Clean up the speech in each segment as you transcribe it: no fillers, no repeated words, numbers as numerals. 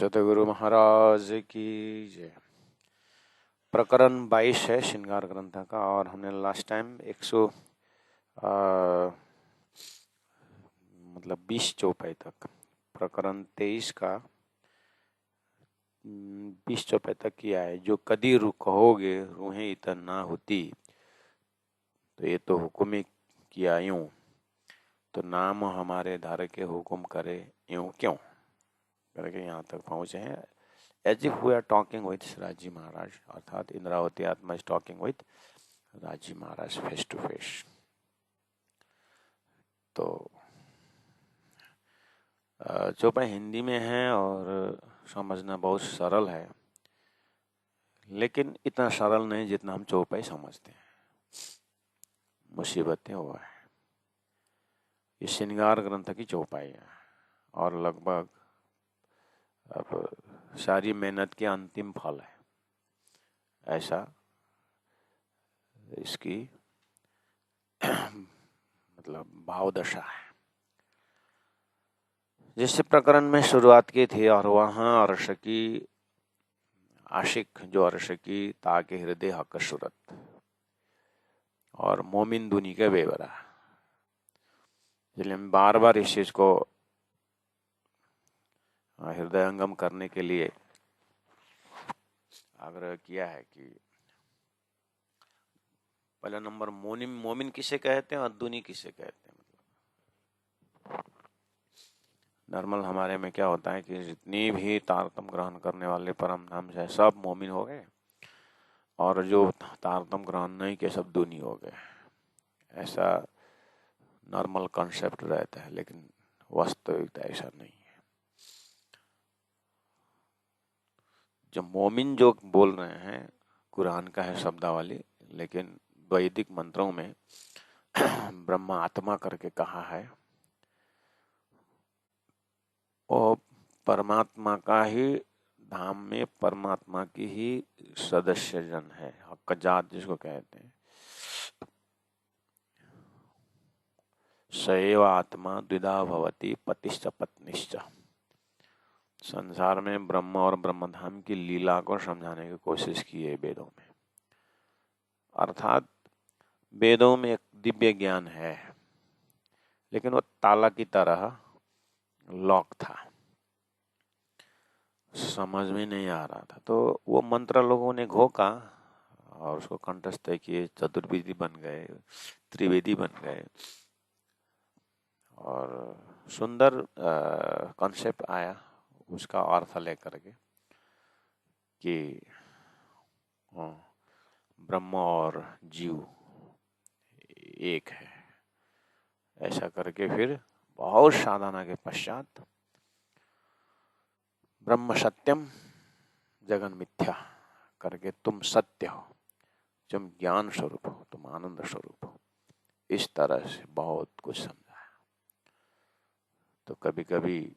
सतगुरु महाराज की जय। प्रकरण 22 है श्रृंगार ग्रंथ का, और हमने लास्ट टाइम 20 चौपाई तक, प्रकरण 23 का 20 चौपाई तक किया है। जो कदी कहोगे रूहें इतर ना होती, तो ये तो हुक्म ही किया यूं, तो नाम हमारे धारे के हुक्म करे यूं क्यों करके यहाँ तक पहुंचे हैं। As if we are talking with राजी महाराज, अर्थात इंद्रावती आत्मा is talking with राजी महाराज फेस टू फेस। तो चौपाई हिंदी में है और समझना बहुत सरल है, लेकिन इतना सरल नहीं जितना हम चौपाई समझते हैं। मुसीबतें हुआ है। ये श्रृंगार ग्रंथ की चौपाई है और लगभग अब सारी मेहनत के अंतिम फल है, ऐसा इसकी मतलब भावदशा है। जिस प्रकरण में शुरुआत की थी, और वहाँ अर्श की आशिक जो अर्श की ताके हृदय हक सूरत और मोमिन दुनी के बेवरा, इसलिए बार बार इस चीज को हृदयंगम करने के लिए आग्रह किया है कि पहला नंबर मोमिन किसे कहते हैं और दुनी किसे कहते हैं। मतलब नॉर्मल हमारे में क्या होता है कि जितनी भी तारतम ग्रहण करने वाले परम धाम से सब मोमिन हो गए, और जो तारतम ग्रहण नहीं के सब दुनी हो गए, ऐसा नॉर्मल कॉन्सेप्ट रहता है। लेकिन वास्तविकता ऐसा नहीं है। जो मोमिन जो बोल रहे हैं कुरान का है शब्दावली, लेकिन वैदिक मंत्रों में ब्रह्मा आत्मा करके कहा है। और परमात्मा का ही धाम में परमात्मा की ही सदस्य जन है, हक्कजात जिसको कहते हैं। सएव आत्मा द्विधा भवति पतिश्च पत्निश्च। संसार में ब्रह्म और ब्रह्मधाम की लीला को समझाने की कोशिश की है वेदों में। अर्थात वेदों में एक दिव्य ज्ञान है, लेकिन वो ताला की तरह लॉक था, समझ में नहीं आ रहा था। तो वो मंत्र लोगों ने घोका और उसको कंठस्थ किए, चतुर्वेदी बन गए, त्रिवेदी बन गए, और सुंदर कॉन्सेप्ट आया उसका अर्थ लेकर के कि ब्रह्म और जीव एक है। ऐसा करके फिर बहुत साधना के पश्चात ब्रह्म सत्यम जगन मिथ्या करके तुम सत्य हो, तुम ज्ञान स्वरूप हो, तुम आनंद स्वरूप हो, इस तरह से बहुत कुछ समझा है। तो कभी कभी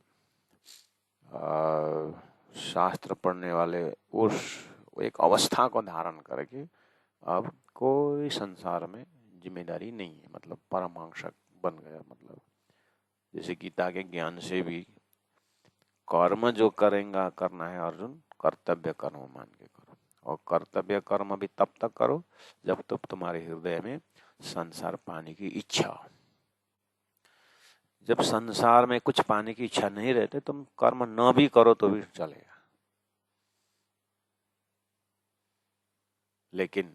शास्त्र पढ़ने वाले उस एक अवस्था को धारण करके अब कोई संसार में जिम्मेदारी नहीं है, मतलब परमहंस बन गया। मतलब जैसे गीता के ज्ञान से भी कर्म जो करेंगा करना है अर्जुन, कर्तव्य कर्म मान के करो, और कर्तव्य कर्म भी तब तक करो जब तक तुम्हारे हृदय में संसार पाने की इच्छा हो। जब संसार में कुछ पाने की इच्छा नहीं रहते, तुम कर्म न भी करो तो भी चलेगा। लेकिन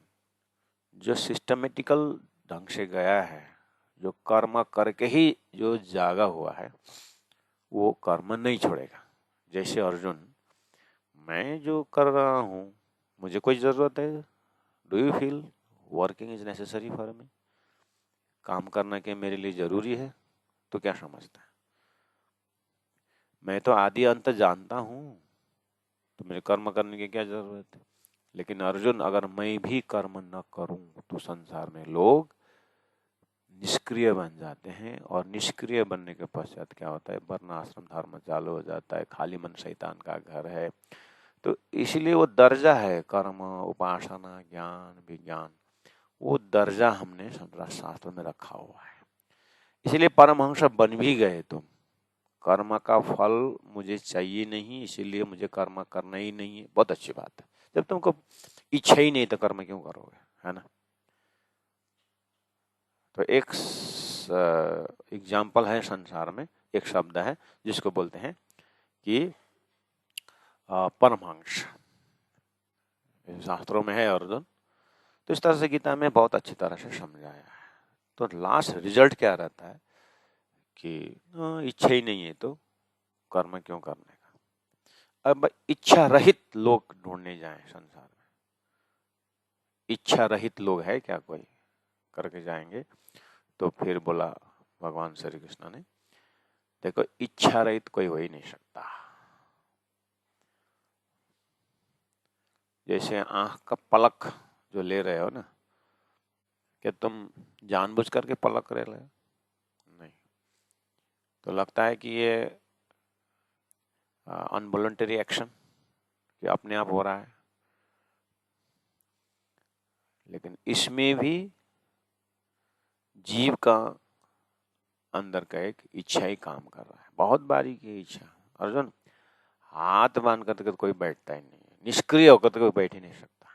जो सिस्टमेटिकल ढंग से गया है, जो कर्म करके ही जो जागा हुआ है, वो कर्म नहीं छोड़ेगा। जैसे अर्जुन, मैं जो कर रहा हूं मुझे कोई जरूरत है? Do you feel working is necessary for me? काम करना के मेरे लिए जरूरी है? तो क्या समझता है? मैं तो आदि अंत जानता हूं, तो मेरे कर्म करने की क्या जरूरत है? लेकिन अर्जुन, अगर मैं भी कर्म न करूं तो संसार में लोग निष्क्रिय बन जाते हैं, और निष्क्रिय बनने के पश्चात क्या होता है? वर्णाश्रम धर्म चालू हो जाता है, खाली मन शैतान का घर है। तो इसीलिए वो दर्जा है कर्म, उपासना, ज्ञान, विज्ञान, वो दर्जा हमने शास्त्र में रखा हुआ है। इसलिए परमहंस बन भी गए तुम, कर्म का फल मुझे चाहिए नहीं, इसीलिए मुझे कर्म करना ही नहीं है। बहुत अच्छी बात है। जब तुमको इच्छा ही नहीं तो कर्म क्यों करोगे, है ना। तो एक एग्जाम्पल है संसार में, एक शब्द है जिसको बोलते हैं कि परमांश। शास्त्रों में है अर्जुन। तो इस तरह से गीता में बहुत अच्छी तरह से समझाया है। तो लास्ट रिजल्ट क्या रहता है कि इच्छा ही नहीं है तो कर्म क्यों करने का। अब इच्छा रहित लोग ढूंढने जाएं संसार में, इच्छा रहित लोग है क्या कोई करके जाएंगे। तो फिर बोला भगवान श्री कृष्ण ने, देखो इच्छा रहित कोई हो ही नहीं सकता। जैसे आंख का पलक जो ले रहे हो ना, क्या तुम जानबूझ करके पलक रहे हो? नहीं। तो लगता है कि ये अनवॉलंटरी एक्शन, कि अपने आप हो रहा है, लेकिन इसमें भी जीव का अंदर का एक इच्छा ही काम कर रहा है, बहुत बारीकी इच्छा। अर्जुन, हाथ बांध कर तो कोई बैठता ही नहीं है, निष्क्रिय होकर तो कोई बैठ ही नहीं सकता।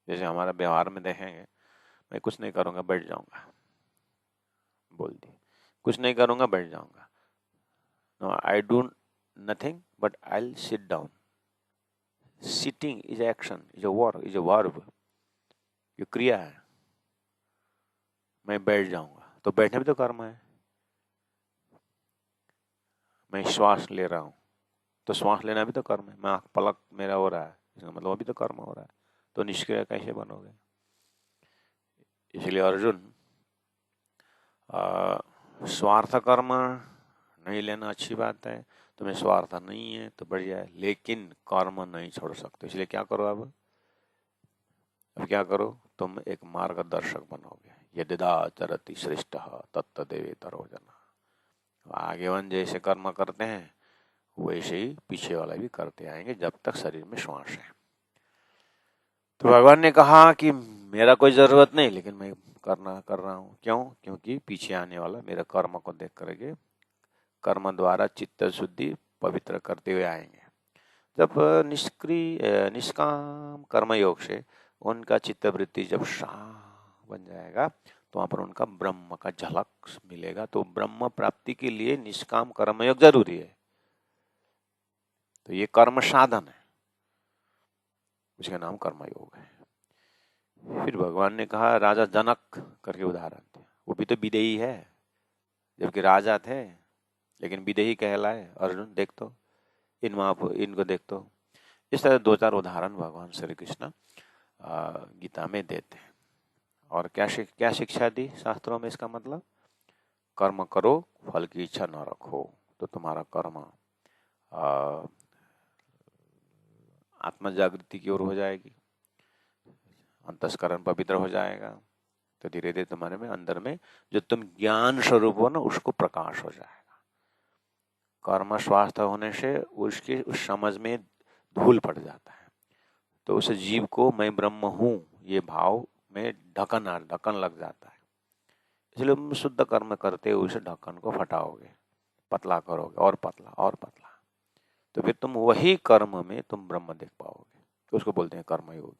जैसे हमारा व्यवहार में देखेंगे, मैं कुछ नहीं करूंगा बैठ जाऊंगा, बोल दी, कुछ नहीं करूंगा बैठ जाऊंगा। No, I do nothing but I will sit down. Sitting is action, is a work, is a verb, ये क्रिया है। मैं बैठ जाऊंगा तो बैठने भी तो कर्म है। मैं श्वास ले रहा हूं तो श्वास लेना भी तो कर्म है। मैं आंख पलक मेरा हो रहा है, इसका मतलब अभी तो कर्म हो रहा है। तो निष्क्रिय कैसे बनोगे। इसलिए अर्जुन, स्वार्थ कर्म नहीं लेना अच्छी बात है, तुम्हें स्वार्थ नहीं है तो बढ़िया है, लेकिन कर्म नहीं छोड़ सकते। इसलिए क्या करो, अब क्या करो, तुम एक मार्गदर्शक बनोगे। यदिदा चरति श्रेष्ठ तत्तदेवेतरो जना। आगे वन जैसे कर्म करते हैं वैसे ही पीछे वाला भी करते आएंगे जब तक शरीर में श्वास है। तो भगवान ने कहा कि मेरा कोई जरूरत नहीं, लेकिन मैं कर रहा हूँ। क्यों? क्योंकि पीछे आने वाला मेरे कर्म को देख करके कर्म द्वारा चित्त शुद्धि पवित्र करते हुए आएंगे। जब निष्काम कर्मयोग से उनका चित्तवृत्ति जब शाह बन जाएगा तो वहां पर उनका ब्रह्म का झलक मिलेगा। तो ब्रह्म प्राप्ति के लिए निष्काम कर्मयोग जरूरी है। तो ये कर्म साधन है, उसका नाम कर्मयोग है। फिर भगवान ने कहा राजा जनक करके उदाहरण दिया, वो भी तो विदेही है, जबकि राजा थे लेकिन विदेही कहलाए। अर्जुन देख तो इनको देख तो। इस तरह दो चार उदाहरण भगवान श्री कृष्ण गीता में देते हैं। और क्या शिक्षा दी शास्त्रों में, इसका मतलब कर्म करो फल की इच्छा न रखो, तो तुम्हारा कर्म आत्म जागृति की ओर हो जाएगी, अंतस्करण पवित्र हो जाएगा। तो धीरे धीरे तुम्हारे में अंदर में जो तुम ज्ञान स्वरूप हो ना, उसको प्रकाश हो जाएगा। कर्म स्वास्थ्य होने से उसकी उस समझ में धूल पड़ जाता है। तो उस जीव को मैं ब्रह्म हूं ये भाव में ढक्कन लग जाता है। इसलिए तुम शुद्ध कर्म करते हुए उस ढक्कन को फटाओगे, पतला करोगे और पतला और पतला, तो फिर तुम वही कर्म में तुम ब्रह्म देख पाओगे। तो उसको बोलते हैं कर्मयोग।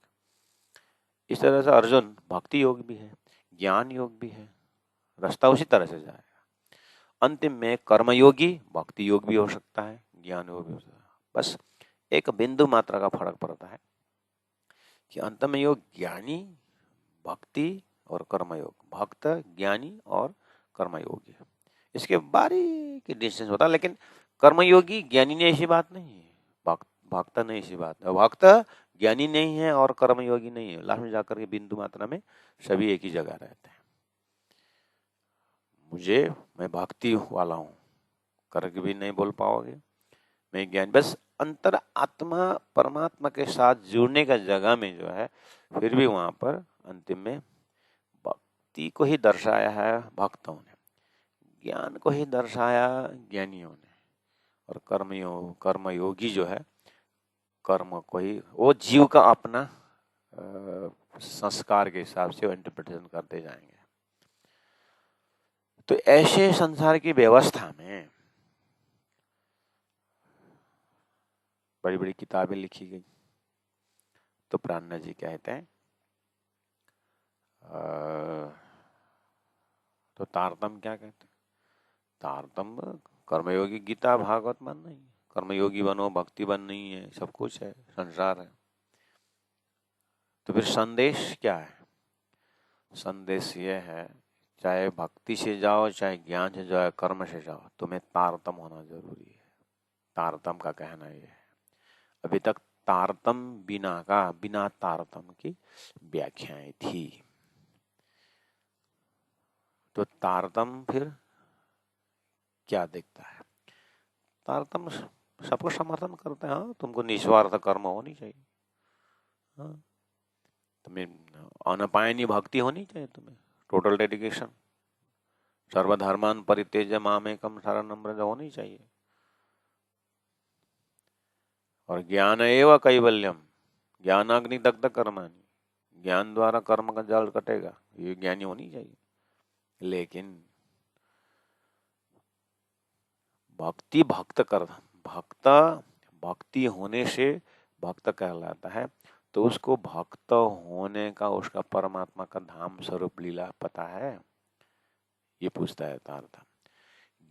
इस तरह से अर्जुन भक्ति योग भी है, ज्ञान योग भी है, रास्ता उसी तरह से जाएगा। अंतिम में कर्मयोगी भक्ति योग भी हो सकता है, ज्ञान योग भी हो सकता है। बस एक बिंदु मात्रा का फर्क पड़ता है कि अंत में योग ज्ञानी, भक्ति और कर्मयोग, भक्त, ज्ञानी और कर्मयोगी, इसके बारीक डिस्टेंस होता है। लेकिन कर्मयोगी ज्ञानी नहीं ऐसी बात नहीं है, भक्त नहीं ऐसी बात है। भक्त ज्ञानी नहीं है और कर्मयोगी नहीं है, लास्ट में जाकर के बिंदु मात्रा में सभी एक ही जगह रहते हैं। मैं भक्ति वाला हूं करके भी नहीं बोल पाओगे, मैं ज्ञान, बस अंतर आत्मा परमात्मा के साथ जुड़ने का जगह में जो है, फिर भी वहां पर अंतिम में भक्ति को ही दर्शाया है भक्तों ने, ज्ञान को ही दर्शाया ज्ञानियों ने, और कर्मयोगी जो है कर्म को ही, वो जीव का अपना संस्कार के हिसाब से इंटरप्रिटेशन करते जाएंगे। तो ऐसे संसार की व्यवस्था में बड़ी बड़ी किताबें लिखी गई। तो प्राणनाथ जी कहते हैं तो तारतम क्या कहते हैं? तारतम कर्मयोगी गीता भागवत मन नहीं, कर्मयोगी बनो, भक्ति बन नहीं है, सब कुछ है, संसार है। तो फिर संदेश क्या है? संदेश ये है, चाहे भक्ति से जाओ, चाहे ज्ञान से जाओ, कर्म से जाओ, तुम्हें तारतम होना जरूरी है। तारतम का कहना ये है। अभी तक तारतम बिना तारतम की व्याख्याएं थी। तो तारतम फिर क्या दिखता है? तारतम सबको समर्थन करते हैं। हाँ, तुमको निस्वार्थ कर्म होनी चाहिए। हाँ, तुम्हें अनपायनी भक्ति होनी चाहिए, तुम्हें टोटल डेडिकेशन, सर्वधर्मान परित्यज्य मामेकम शरणं व्रज होनी चाहिए। और ज्ञान एवं कैवल्यम, ज्ञानाग्नि दग्ध कर्माणि, ज्ञान द्वारा कर्म का जाल कटेगा, ये ज्ञानी होनी चाहिए। लेकिन भक्ति भक्ति होने से भक्त कहलाता है। तो उसको भक्त होने का, उसका परमात्मा का धाम स्वरूप लीला पता है? ये पूछता है तारतम।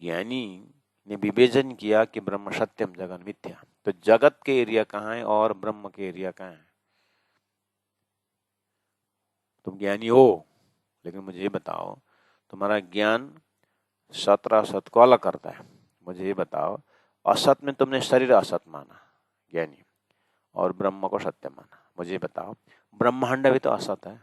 ज्ञानी ने विवेचन किया कि ब्रह्म सत्यम जगन मिथ्या। तो जगत के एरिया कहाँ है और ब्रह्म के एरिया कहाँ है? तुम ज्ञानी हो, लेकिन मुझे ये बताओ, तुम्हारा ज्ञान सत और असत को अलग करता है। मुझे ये बताओ, असत में तुमने शरीर असत माना ज्ञानी, और ब्रह्म को सत्य माना। मुझे बताओ, ब्रह्मांड भी तो असत है।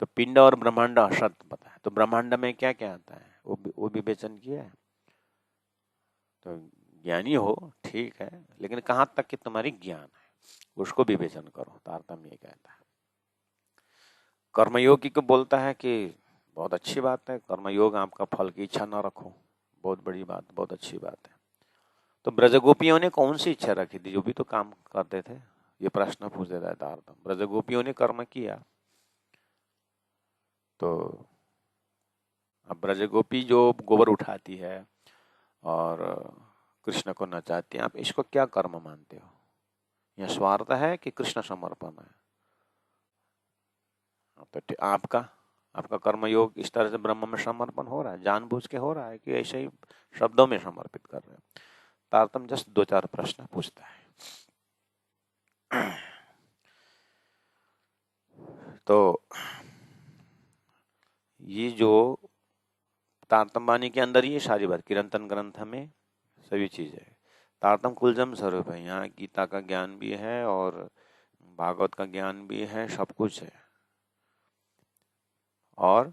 तो पिंड और ब्रह्मांड असत पता है, तो ब्रह्मांड में क्या क्या आता है वो विवेचन किया है। तो ज्ञानी हो, ठीक है, लेकिन कहाँ तक कि तुम्हारी ज्ञान है, उसको विवेचन करो। तारतम्य ये कहता है। कर्मयोगी को बोलता है कि बहुत अच्छी बात है, कर्मयोग, आपका फल की इच्छा न रखो, बहुत बड़ी बात, बहुत अच्छी बात है। तो ब्रजगोपियों ने कौन सी इच्छा रखी थी? जो भी तो काम करते थे। ये प्रश्न पूछ देता है तारतम। ब्रजगोपियों ने कर्म किया, तो अब ब्रजगोपी जो गोबर उठाती है और कृष्ण को नचाती है, आप इसको क्या कर्म मानते हो? यह स्वार्थ है कि कृष्ण समर्पण है? तो आपका कर्मयोग इस तरह से ब्रह्म में समर्पण हो रहा है, जानबूझ के हो रहा है, कि ऐसे ही शब्दों में समर्पित कर रहे हैं? तारतम जस्ट दो चार प्रश्न पूछता है। तो ये जो तारतम वाणी के अंदर ये सारी बात, किरंतन ग्रंथ में सभी चीज है। तारतम कुलजम स्वरूप है। यहाँ गीता का ज्ञान भी है और भागवत का ज्ञान भी है, सब कुछ है। और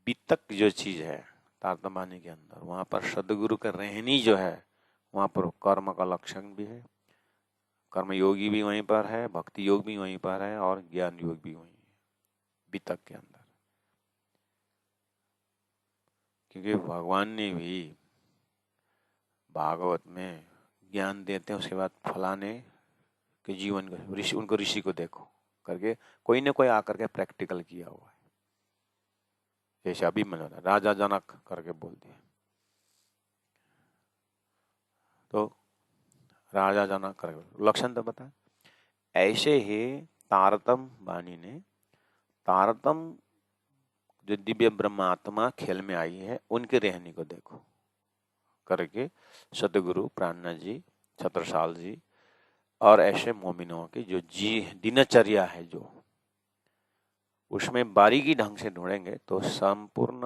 बीतक जो चीज है तारतम वाणी के अंदर, वहां पर सदगुरु का रहनी जो है, वहां पर कर्म का लक्षण भी है, कर्म योगी भी वहीं पर है, भक्ति योग भी वहीं पर है, और ज्ञान योग भी वहीं है बीतक के अंदर। क्योंकि भगवान ने भी भागवत में ज्ञान देते हैं, उसके बाद फलाने के जीवन को, ऋषि, उनको ऋषि को देखो करके कोई न कोई आकर के प्रैक्टिकल किया हुआ है। जैसे अभी मैंने राजा जनक करके बोल दिया, तो राजा जनक करके लक्षण तो बता। ऐसे ही तारतम वाणी ने तारतम जो दिव्य ब्रह्मात्मा खेल में आई है, उनके रहने को देखो करके सतगुरु प्राणनाथ जी, छत्रसाल जी और ऐसे मोमिनों की जो दिनचर्या है, जो उसमें बारीकी ढंग से ढूंढेंगे तो संपूर्ण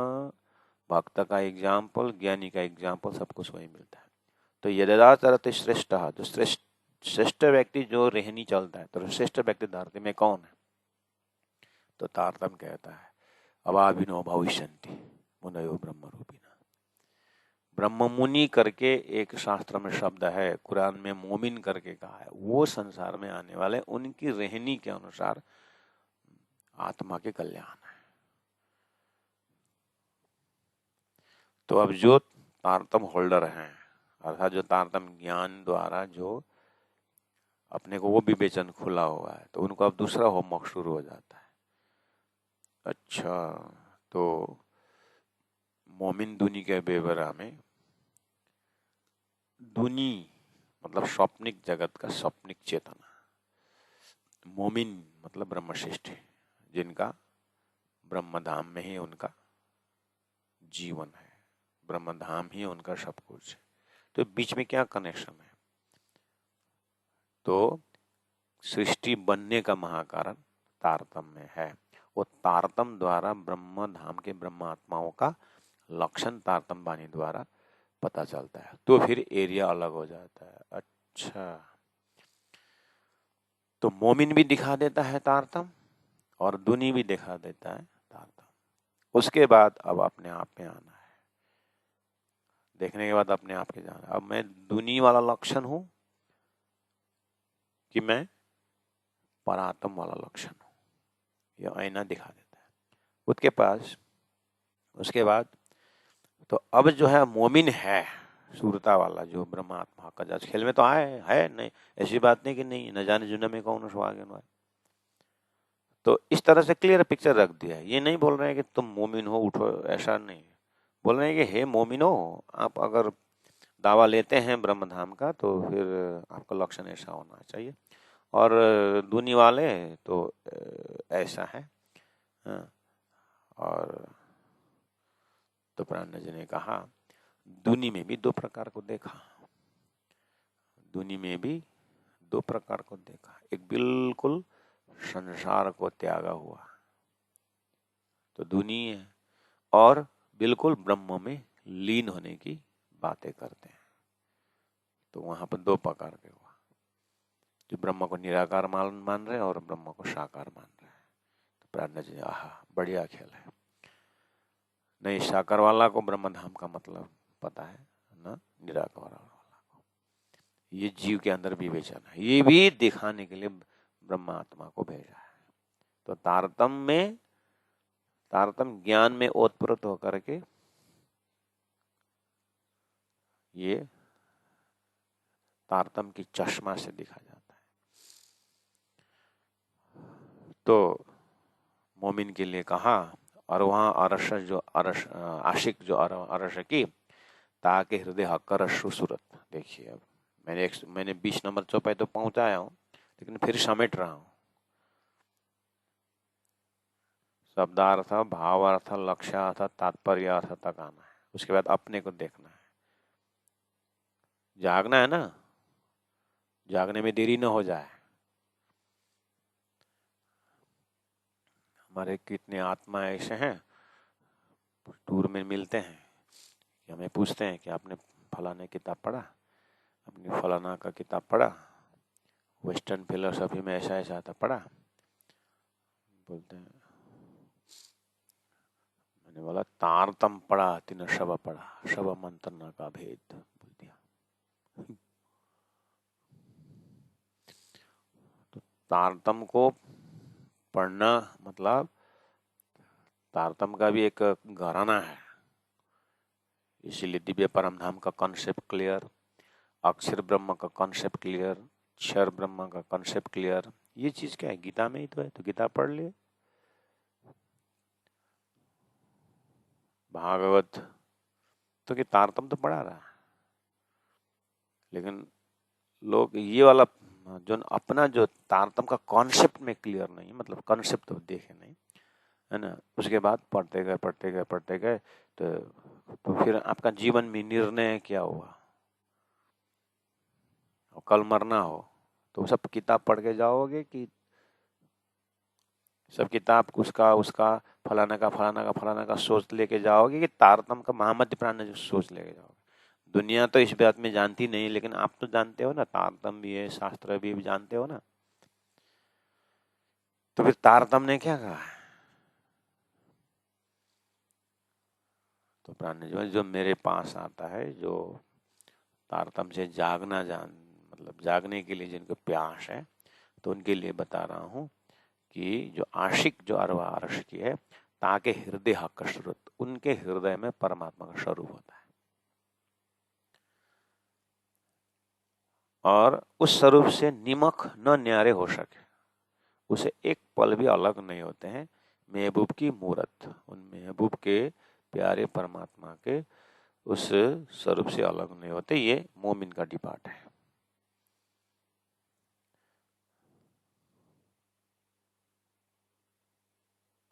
भक्त का एग्जाम्पल, ज्ञानी का एग्जाम्पल, सब कुछ वही मिलता है। तो यदाचरति श्रेष्ठ, जो श्रेष्ठ व्यक्ति जो रहनी चलता है, तो श्रेष्ठ व्यक्ति धरती में कौन है? तो तारतम कहता है, अभाविनो भविष्यन्ति मुनयो ब्रह्म रूपिणः। ब्रह्म मुनि करके एक शास्त्र में शब्द है, कुरान में मोमिन करके कहा है, वो संसार में आने वाले, उनकी रहनी के अनुसार आत्मा के कल्याण है। तो अब जो तारतम होल्डर हैं, अर्थात जो तारतम ज्ञान द्वारा जो अपने को वो विवेचन खुला हुआ है, तो उनको अब दूसरा होमवर्क शुरू हो जाता है। अच्छा, तो मोमिन दुनी के बेवरा में दुनी मतलब स्वप्निक जगत का स्वप्निक चेतना, मोमिन मतलब ब्रह्मशिष्ट जिनका ब्रह्मधाम में ही उनका जीवन है, ब्रह्मधाम ही उनका सब कुछ है। तो बीच में क्या कनेक्शन है? तो सृष्टि बनने का महाकारण तारतम्य है। वो तारतम द्वारा ब्रह्म धाम के ब्रह्मात्माओं का लक्षण तारतम वाणी द्वारा पता चलता है, तो फिर एरिया अलग हो जाता है। अच्छा, तो मोमिन भी दिखा देता है तारतम और दुनी भी दिखा देता है तारतम। उसके बाद अब अपने आप में आना है, देखने के बाद अपने आप के जाना। अब मैं दुनी वाला लक्षण हूं कि मैं परात्म वाला लक्षण हूं, यह आईना दिखा देता है उसके पास। उसके बाद तो अब जो है मोमिन है सूरता वाला जो ब्रह्मात्मा का जज खेल में तो आए है नहीं, ऐसी बात नहीं कि नहीं, न जाने जुना में कौन सुहागिन है। तो इस तरह से क्लियर पिक्चर रख दिया है। ये नहीं बोल रहे हैं कि तुम मोमिन हो उठो, ऐसा नहीं बोल रहे हैं कि हे मोमिनो, आप अगर दावा लेते हैं ब्रह्मधाम का तो फिर आपका लक्षण ऐसा होना चाहिए, और दुनी वाले तो ऐसा है। हाँ, और तो प्राण जी ने कहा दुनी में भी दो प्रकार को देखा, दुनी में भी दो प्रकार को देखा। एक बिल्कुल संसार को त्यागा हुआ तो दुनी है, और बिल्कुल ब्रह्म में लीन होने की बातें करते हैं। तो वहां पर दो प्रकार के हुआ, जो ब्रह्म को निराकार मान रहे हैं और ब्रह्म को साकार मान रहे हैं। तो प्राण जी, आहा बढ़िया खेल है। नहीं, साकार वाला को ब्रह्मधाम का मतलब पता है ना, निराकार वाला को ये जीव के अंदर विवेचन है, ये भी दिखाने के लिए ब्रह्मात्मा को भेजा है। तो तारतम ज्ञान में ओतप्रोत होकर के ये तारतम की चश्मा से दिखा जाता है। तो मोमिन के लिए कहा, और वहां अरश जो अरश आशिक जो अरश की ताकि हृदय हकर सुसूरत। देखिए, अब मैंने 20 नंबर चौपाई तो पहुंचाया हूं, लेकिन फिर समेट रहा हूं। शब्दार्थ, भावार्थ, लक्ष्यार्थ, तात्पर्य अर्थ तक आना है। उसके बाद अपने को देखना है, जागना है ना, जागने में देरी न हो जाए। हमारे कितने आत्मा ऐसे हैं टूर में मिलते हैं कि हमें पूछते हैं कि आपने फलाने किताब पढ़ा, अपनी फलाना का किताब पढ़ा, वेस्टर्न फिलोसफी में ऐसा ऐसा था पढ़ा। बोलते हैं, मैंने बोला तारतम पढ़ा, तीन शब पढ़ा, शब मंत्रना का भेद बोल दिया। तो तारतम को पढ़ना मतलब तारतम का भी एक घराना है, इसीलिए दिव्य परम धाम का कॉन्सेप्ट क्लियर, अक्षर ब्रह्म का कॉन्सेप्ट क्लियर, क्षर ब्रह्म का कॉन्सेप्ट क्लियर। ये चीज क्या है, गीता में ही तो है, तो गीता पढ़ लिए। भागवत तो कि तारतम तो पढ़ा रहा है, लेकिन लोग ये वाला जो अपना जो तारतम का कॉन्सेप्ट में क्लियर नहीं, मतलब कॉन्सेप्ट तो देखे नहीं है ना, उसके बाद पढ़ते गए तो फिर आपका जीवन में निर्णय क्या हुआ। और कल मरना हो तो सब किताब पढ़ के जाओगे कि सब किताब उसका फलाना का सोच लेके जाओगे, कि तारतम का महामध्य प्राण जो सोच लेके जाओगे। दुनिया तो इस बात में जानती नहीं, लेकिन आप तो जानते हो ना, तारतम भी है, शास्त्र भी जानते हो ना। तो फिर तारतम ने क्या कहा है? तो प्राण जो मेरे पास आता है, जो तारतम से मतलब जागने के लिए जिनको प्यास है, तो उनके लिए बता रहा हूं कि जो आशिक जो अरवा अर्श की है, ताकि हृदय हक स्वरूप, उनके हृदय में परमात्मा का स्वरूप होता है, और उस स्वरूप से निमक न न्यारे हो सके, उसे एक पल भी अलग नहीं होते हैं महबूब की मूरत, उन महबूब के प्यारे परमात्मा के उस स्वरूप से अलग नहीं होते। ये मोमिन का डिपार्ट है।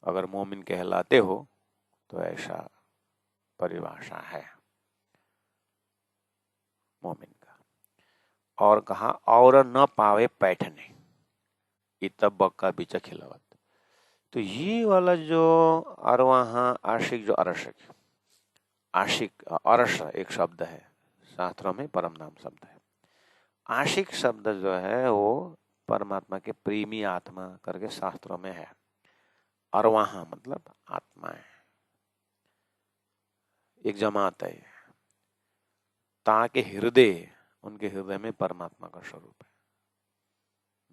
अगर मोमिन कहलाते हो तो ऐसा परिभाषा है मोमिन का। और कहा और न पावे पैठने इतब बक्का बीच खिलावत। तो ये वाला जो अरवाहा आशिक जो अरशक, आशिक अरश एक शब्द है शास्त्रों में, परम नाम शब्द है। आशिक शब्द जो है वो परमात्मा के प्रेमी आत्मा करके शास्त्रों में है। अरवाहा मतलब आत्मा है, एक जमात है, ताकि हृदय, उनके हृदय में परमात्मा का स्वरूप है,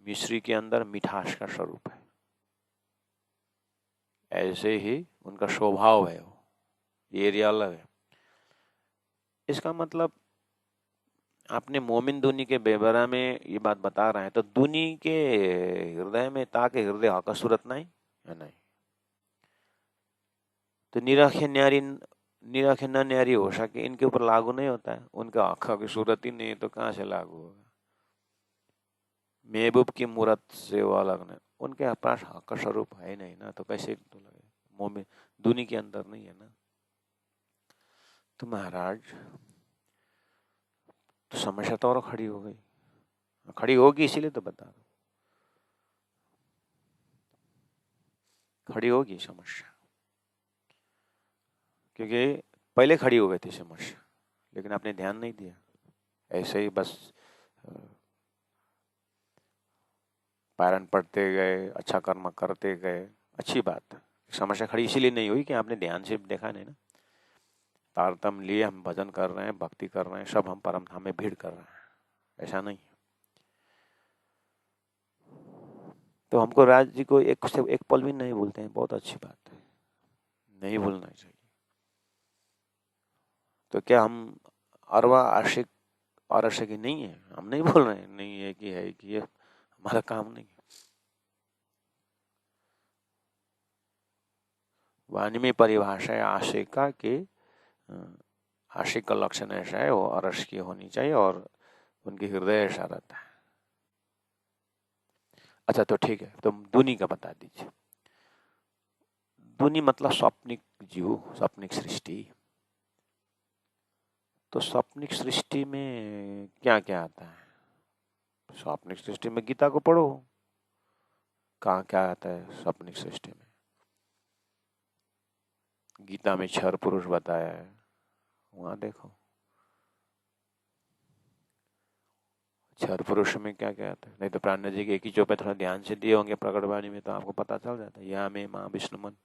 मिश्री के अंदर मिठास का स्वरूप है, ऐसे ही उनका स्वभाव है। वो ये एरिया अलग है। इसका मतलब आपने मोमिन दुनी के बेबरा में ये बात बता रहे हैं, तो दुनी के हृदय में ताकि हृदय हका सूरत नहीं या नहीं, तो निराखे न्यारी, निराखे न न्यारी हो सके इनके ऊपर लागू नहीं होता है। उनका आँखों की सूरत ही नहीं है तो कहाँ से लागू होगा। महबूब की मूरत से वो अलग नहीं, उनके पास हक का स्वरूप है नहीं ना, तो कैसे तो लगे। मोमिन दुनी के अंदर नहीं है ना। तो महाराज तो समस्या तो और खड़ी हो गई, खड़ी होगी इसीलिए तो बता रहा हूं, खड़ी होगी समस्या, क्योंकि पहले खड़ी हो गई थी समस्या, लेकिन आपने ध्यान नहीं दिया। ऐसे ही बस पारायण पढ़ते गए, अच्छा कर्म करते गए, अच्छी बात। समस्या खड़ी इसीलिए नहीं हुई कि आपने ध्यान से देखा नहीं ना। तारतम लिए हम भजन कर रहे हैं, भक्ति कर रहे हैं, सब हम परम धाम में भीड़ कर रहे हैं, ऐसा नहीं। तो हमको राज जी को एक से एक पल भी नहीं भूलते हैं, बहुत अच्छी बात है, नहीं भूलना चाहिए। तो क्या हम अरवा आशिक और आशिक नहीं है? हम नहीं बोल रहे हैं नहीं है कि ये हमारा काम नहीं है। वाणी में परिभाषा है आशिका के, आशिक का लक्षण ऐसा है वो अरस की होनी चाहिए और उनकी हृदय ऐसा रहता है। अच्छा तो ठीक है, तो दुनी का बता दीजिए। दुनी मतलब स्वप्निक जीव, स्वप्निक सृष्टि। तो स्वप्निक सृष्टि में क्या क्या आता है? स्वप्निक सृष्टि में गीता को पढ़ो, कहाँ क्या आता है स्वप्निक सृष्टि में। गीता में क्षर पुरुष बताया है, वहां देखो क्षर पुरुष में क्या क्या आता है। नहीं तो प्राण जी के एक ही चौपे थोड़ा ध्यान से दिए होंगे प्रकटवाणी में, तो आपको पता चल जाता है। या में माँ विष्णु मन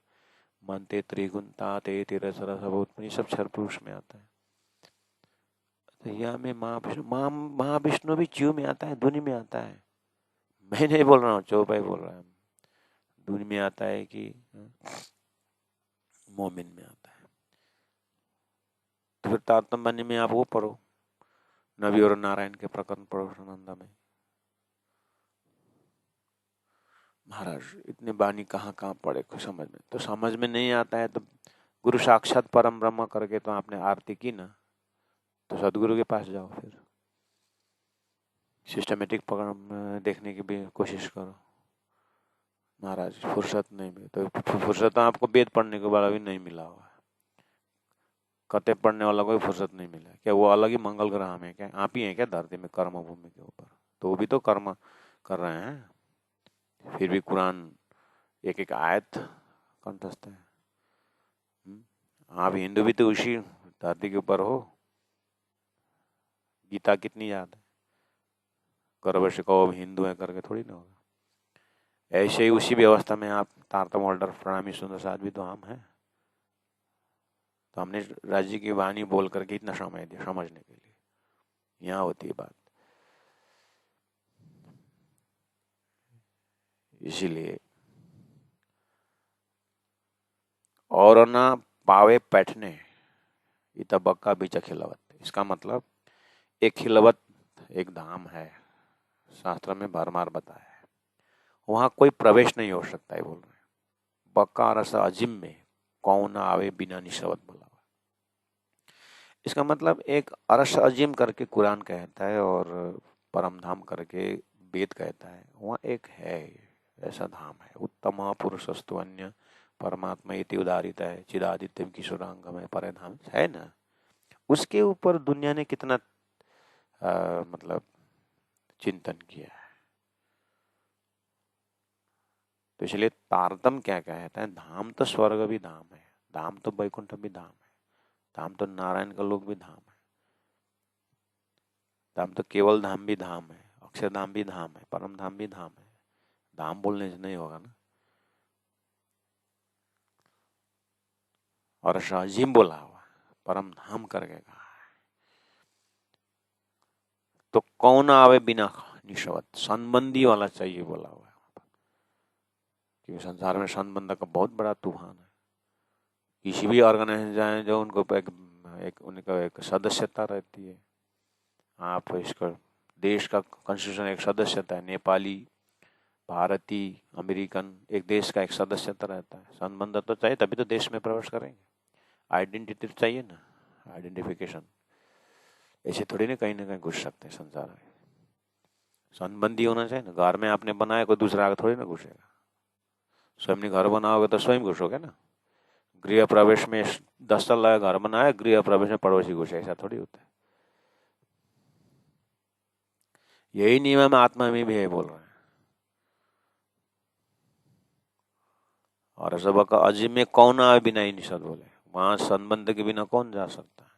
मनते त्रिगुणता ते तेरह सरस ये सब क्षर पुरुष में आता है। तो या में माँ विष्णु भी जीव में आता है, दुनि में आता है। मैं नहीं बोल रहा हूँ, चौपाई बोल रहा है। दुनि में आता है कि मोमिन में आता है। तो फिर तारतम्य में आप वो पढ़ो, नबी और नारायण के प्रकरण पढ़ो नंदा में। महाराज इतने बानी कहाँ कहाँ पढ़े कुछ समझ में, तो समझ में नहीं आता है। तो गुरु साक्षात परम ब्रह्म करके तो आपने आरती की ना, तो सदगुरु के पास जाओ, फिर सिस्टमेटिक पकड़ देखने की भी कोशिश करो। महाराज फुर्सत नहीं मिली, तो फुर्सत तो आपको वेद पढ़ने के बाद भी नहीं मिला हुआ, कते पढ़ने वाला कोई फुर्सत नहीं मिला। क्या वो अलग ही मंगल ग्रह में क्या आप ही हैं क्या धरती में कर्म भूमि के ऊपर? तो वो भी तो कर्म कर रहे हैं, फिर भी कुरान एक एक आयत कंठस्थ है। आप हिंदू भी तो उसी धरती के ऊपर हो। गीता कितनी याद है, गर्व से कहो हिंदू है करके थोड़ी ना होगा। ऐसे ही उसी व्यवस्था में आप तारतम होल्डर प्रणामी सुंदर साथ भी तो हम हैं। तो हमने राज्य की वाणी बोल करके इतना समय दिया समझने के लिए, यहाँ होती है बात। इसीलिए और ना पावे पैठने इतबक्का बीच खिलवत, इसका मतलब एक खिलवत एक धाम है, शास्त्र में भरमार बताया है, वहां कोई प्रवेश नहीं हो सकता है। बोल रहे बक्का रस अजिम में कौन आवे बिना निशवत बोला। इसका मतलब एक अर्श अजीम करके कुरान कहता है और परम धाम करके वेद कहता है, वहाँ एक है ऐसा धाम है। उत्तम पुरुषस्तु अन्य परमात्मा इति उदारित है चिदादित्यम किशोरांगम है परे धाम है ना। उसके ऊपर दुनिया ने कितना मतलब चिंतन किया है। तो इसलिए तारतम क्या कहता है, धाम तो स्वर्ग भी धाम है, धाम तो वैकुंठ भी धाम है, धाम तो नारायण का लोक भी धाम है, धाम तो केवल धाम भी धाम है, अक्षर धाम भी धाम है, परम धाम भी धाम है। धाम बोलने से नहीं होगा ना। और शाहजीम बोला हुआ परम धाम करके कहा है। तो कौन आवे बिना निशवत, संबंधी वाला चाहिए बोला हुआ है। क्योंकि संसार में संबंध का बहुत बड़ा तूफान है। किसी भी ऑर्गेनाइजेशन जाए जो उनको उनका एक सदस्यता रहती है। आप इसका देश का कॉन्स्टिट्यूशन एक सदस्यता है, नेपाली, भारतीय, अमेरिकन, एक देश का एक सदस्यता रहता है। संबंध तो चाहिए तभी तो देश में प्रवेश करेंगे। आइडेंटिटी चाहिए ना, आइडेंटिफिकेशन। ऐसे थोड़ी ना कहीं घुस सकते हैं संसार में। संबंधी होना चाहिए ना। घर में आपने बनाया, कोई दूसरा आगे थोड़ी ना घुसेगा। स्वयं घर बनाओगे तो स्वयं घुसोगे ना। गृह प्रवेश में 10 तल्ला घर बनाया, गृह प्रवेश में पड़ोसी घुसे, ऐसा थोड़ी होता है। यही नियम आत्मा में भी है बोल रहे हैं। और सब का अजीब में कौन आए बिना ही निषद बोले, वहां संबंध के बिना कौन जा सकता है।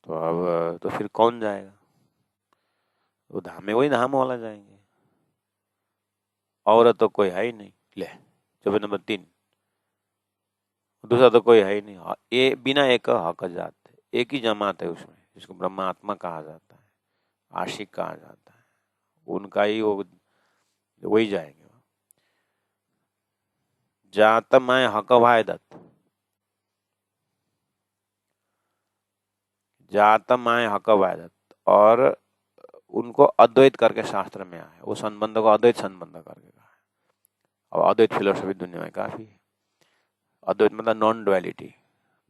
तो अब तो फिर कौन जाएगा? वो धाम में वही धाम वाला जाएंगे। और तो कोई है ही नहीं। ले चौबे नंबर 3, दूसरा तो कोई है ही नहीं। ये बिना एक हक जात, एक ही जमात है उसमें, जिसको ब्रह्मात्मा कहा जाता है, आशिक कहा जाता है। उनका ही वो वही जाएंगे। जात मैं हक वायदत, जात मैं हक वायदत, और उनको अद्वैत करके शास्त्र में आया। वो संबंध को अद्वैत संबंध करके कहा है। और अद्वैत फिलोसफी दुनिया में काफी है। अद्वैत मतलब नॉन डुअलिटी,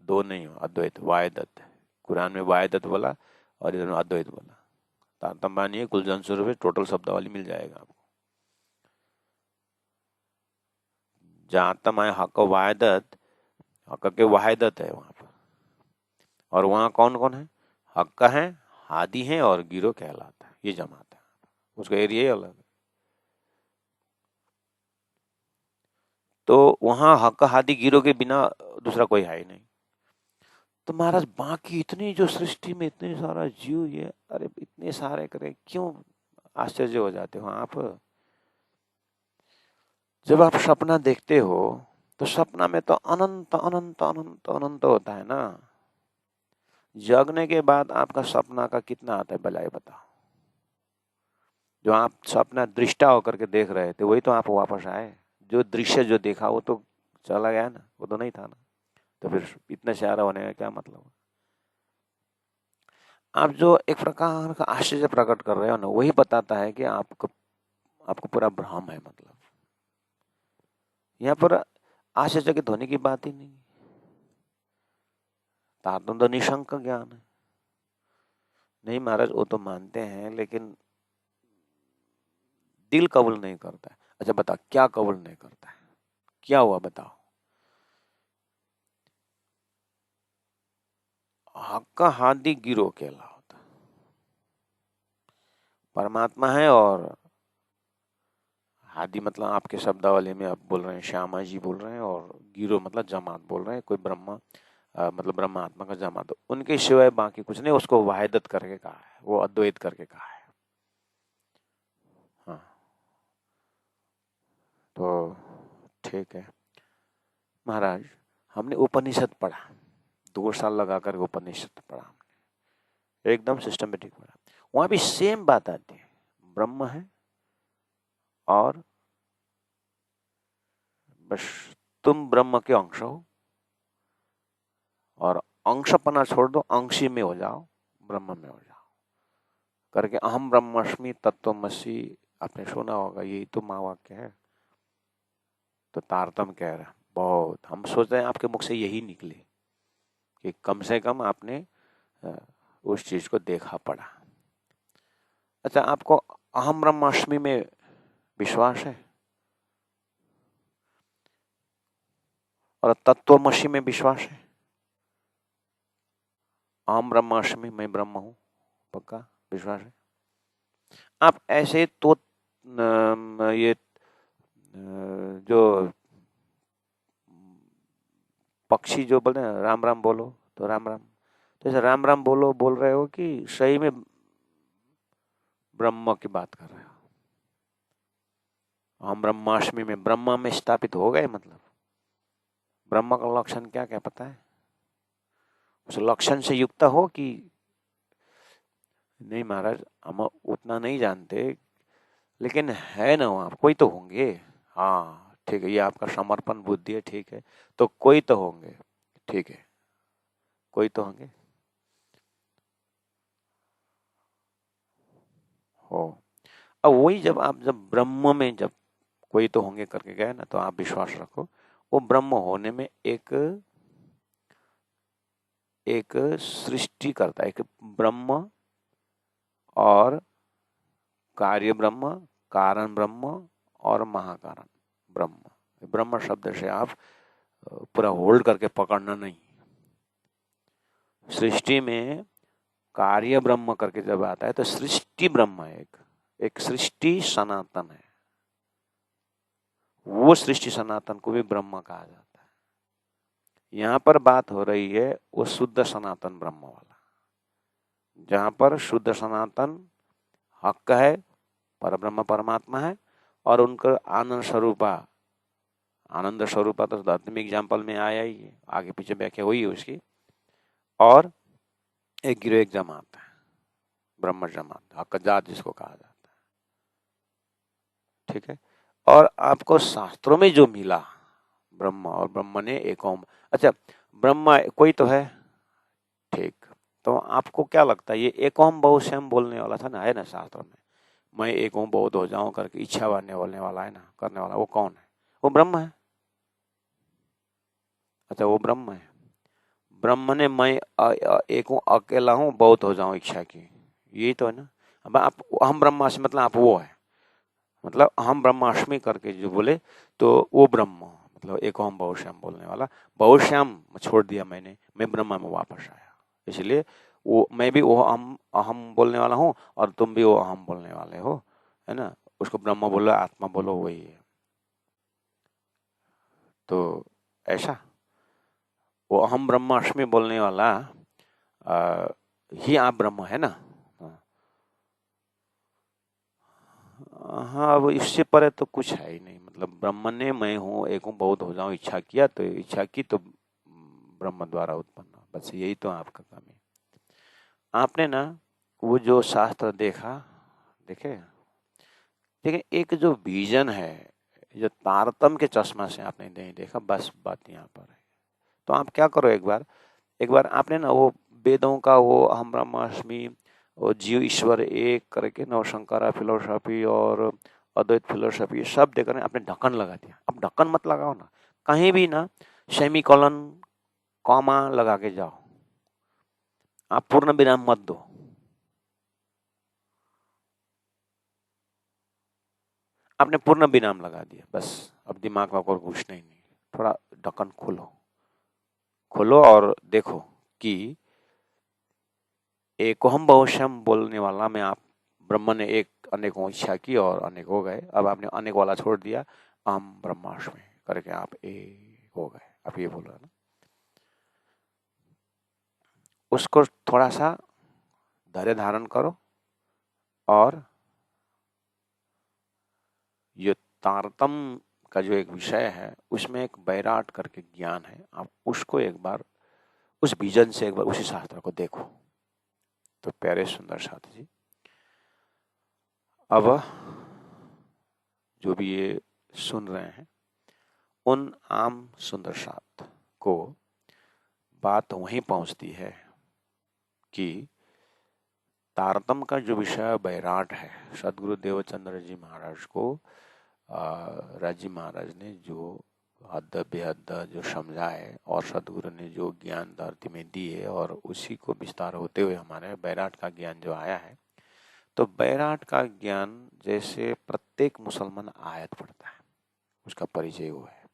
दो नहीं हो, अद्वैत वायदत। कुरान में वायदत बोला और इधर में अद्वैत बोला। तारतम्य मानिए कुलजन स्वरूप में टोटल शब्दावली मिल जाएगा आपको। जहां तक है हक वायदत, हक के वायदत है वहां पर। और वहां कौन कौन है? हक है, हादी है और गिरो कहलाता है। ये जमात है, उसका एरिया ही अलग है। तो वहां हक हादी गिरो के बिना दूसरा कोई है ही नहीं। तो महाराज बाकी इतनी जो सृष्टि में इतने सारा जीव, ये अरे इतने सारे करे, क्यों आश्चर्य हो जाते हो आप? जब आप सपना देखते हो तो सपना में तो अनंत अनंत अनंत अनंत होता है ना। जगने के बाद आपका सपना का कितना आता है भला ये बताओ। जो आप सपना दृष्टा होकर के देख रहे थे वही तो आप वापस आए। जो दृश्य जो देखा वो तो चला गया ना, वो तो नहीं था ना। तो फिर इतना सारा होने का क्या मतलब? आप जो एक प्रकार का आश्चर्य प्रकट कर रहे हो ना, वही बताता है कि आपको आपको पूरा भ्रम है। मतलब यहाँ पर आश्चर्यचकित होने की बात ही नहीं। तारतम्य तो निशंक ज्ञान है। नहीं महाराज, वो तो मानते हैं लेकिन दिल कबूल नहीं करता है। अच्छा बता, क्या कबूल नहीं करता है? क्या हुआ बताओ? हक्का हादी गिरो केला होता, परमात्मा है। और हादी मतलब आपके शब्दावली में आप बोल रहे हैं श्यामा जी बोल रहे हैं, और गिरो मतलब जमात बोल रहे हैं। कोई ब्रह्मा मतलब ब्रह्मात्मा का जमात, उनके सिवाय बाकी कुछ नहीं। उसको वाहिदत करके कहा है, वो अद्वैत करके कहा है। हाँ तो ठीक है महाराज, हमने उपनिषद पढ़ा, 2 साल लगाकर उपनिषद पढ़ा हमने, एकदम सिस्टमेटिक पढ़ा। वहां भी सेम बात आती है, ब्रह्म है और बस तुम ब्रह्म के अंश हो, और अंशपना छोड़ दो, अंशी में हो जाओ, ब्रह्म में हो जाओ करके। अहम ब्रह्मास्मि तत्वमसि, आपने सुना होगा, यही तो महावाक्य है। तो तारतम्य कह रहा है बहुत हम सोच रहे हैं आपके मुख से यही निकले कि कम से कम आपने उस चीज को देखा पढ़ा। अच्छा, आपको अहम ब्रह्माष्टमी में विश्वास है और तत्वमसि में विश्वास है? अहम ब्रह्माष्टमी, मैं ब्रह्म हूं, पक्का विश्वास है? आप ऐसे तो ये जो पक्षी जो बोलते हैं राम राम बोलो, तो राम राम, तो ऐसे राम राम बोलो बोल रहे हो कि सही में ब्रह्म की बात कर रहे हो? हम ब्रह्माष्टमी में ब्रह्म में स्थापित हो गए, मतलब ब्रह्म का लक्षण क्या क्या पता है? उस लक्षण से युक्त हो कि नहीं? महाराज, हम उतना नहीं जानते, लेकिन है ना वहां कोई तो होंगे। हाँ ठीक है, ये आपका समर्पण बुद्धि है, ठीक है, तो कोई तो होंगे, ठीक है, कोई तो होंगे। हो, अब वही जब आप जब ब्रह्म में जब कोई तो होंगे करके गए ना, तो आप विश्वास रखो वो ब्रह्म होने में एक एक सृष्टि करता है, एक ब्रह्म और कार्य ब्रह्म, कारण ब्रह्म और महाकारण ब्रह्म। ब्रह्म शब्द से आप पूरा होल्ड करके पकड़ना नहीं। सृष्टि में कार्य ब्रह्म करके जब आता है तो सृष्टि ब्रह्म है, एक सृष्टि सनातन है, वो सृष्टि सनातन को भी ब्रह्म कहा जाता है। यहाँ पर बात हो रही है वो शुद्ध सनातन ब्रह्म वाला, जहां पर शुद्ध सनातन हक है, परब्रह्म परमात्मा है, और उनका आनंद स्वरूपा, आनंद स्वरूपा तो आत्मिक एग्जाम्पल में आया ही है, आगे पीछे व्याख्या हुई है उसकी। और एक गिरो एक जमात है, ब्रह्म जमात, हक जात जिसको कहा जाता है, ठीक है। और आपको शास्त्रों में जो मिला ब्रह्म, और ब्रह्म ने एक ओम, अच्छा ब्रह्म कोई तो है, ठीक, तो आपको क्या लगता है ये एक ओम बहुश्याम बोलने वाला था ना, है ना शास्त्र में, मैं एक ओम बहुत हो जाऊं करके इच्छा बोलने वाला है ना, करने वाला, वो कौन है? वो ब्रह्म है। अच्छा, वो ब्रह्म है। ब्रह्म ने मैं एक हूँ, अकेला हूँ, बहुत हो जाऊं इच्छा की, यही तो है ना। अब आप हम ब्रह्मास्मि मतलब आप वो है, मतलब हम ब्रह्माष्टमी करके जो बोले तो वो ब्रह्म, मतलब एक हम बहुश्याम बोलने वाला, बहुश्याम छोड़ दिया मैंने, मैं ब्रह्मा में वापस आया, इसलिए वो मैं भी वो हम अहम बोलने वाला हूँ और तुम भी वो अहम बोलने वाले हो, है ना। उसको ब्रह्म बोलो आत्मा बोलो वही है। तो ऐसा वो अहम ब्रह्माष्टमी बोलने वाला ही आप ब्रह्म है ना। हाँ, अब इससे परे तो कुछ है ही नहीं, मतलब ब्रह्म ने मैं हूँ एक हूँ बहुत हो जाऊं इच्छा किया, तो इच्छा की तो ब्रह्म द्वारा उत्पन्न, बस यही तो आपका काम है। आपने ना वो जो शास्त्र देखा, देखे, देखिए एक जो विजन है, जो तारतम के चश्मा से आपने नहीं देखा, बस बात यहाँ पर है। तो आप क्या करो, एक बार आपने ना वो वेदों का वो हम ब्रह्मास्मि, वो जीव ईश्वर एक करके नवशंकरा फिलोसफी और अद्वैत फिलोसफी सब देख रहे हैं, आपने ढक्कन लगा दिया। अब ढक्कन मत लगाओ ना, कहीं भी ना सेमी कॉलन कॉमा लगा के जाओ, आप पूर्ण विराम मत दो। आपने पूर्ण विराम लगा दिया, बस अब दिमाग में और घुसना ही नहीं। थोड़ा ढक्कन खोलो, खोलो और देखो कि एकोहम बहुशम बोलने वाला में आप ब्रह्म ने एक अनेकों इच्छा की और अनेक हो गए, अब आपने अनेक वाला छोड़ दिया, अहम ब्रह्मास्मि करके आप एक हो गए, आप ये बोल रहे ना। उसको थोड़ा सा धैर्य धारण करो, और ये तारतम का जो एक विषय है उसमें एक बैराट करके ज्ञान है, आप उसको एक बार उस विजन से एक बार उसी शास्त्र को देखो। तो प्यारे सुंदर साथी जी, अब जो भी ये सुन रहे हैं उन आम सुंदर साथ को बात वहीं पहुंचती है कि तारतम का जो विषय बैराट है, सदगुरु देवचंद्र जी महाराज को राजी महाराज ने जो हद बेहद जो समझाए और सदगुरु ने जो ज्ञान धरती में दिए और उसी को विस्तार होते हुए हमारे बैराट का ज्ञान जो आया है, तो बैराट का ज्ञान जैसे प्रत्येक मुसलमान आयत पढ़ता है, उसका परिचय वो है।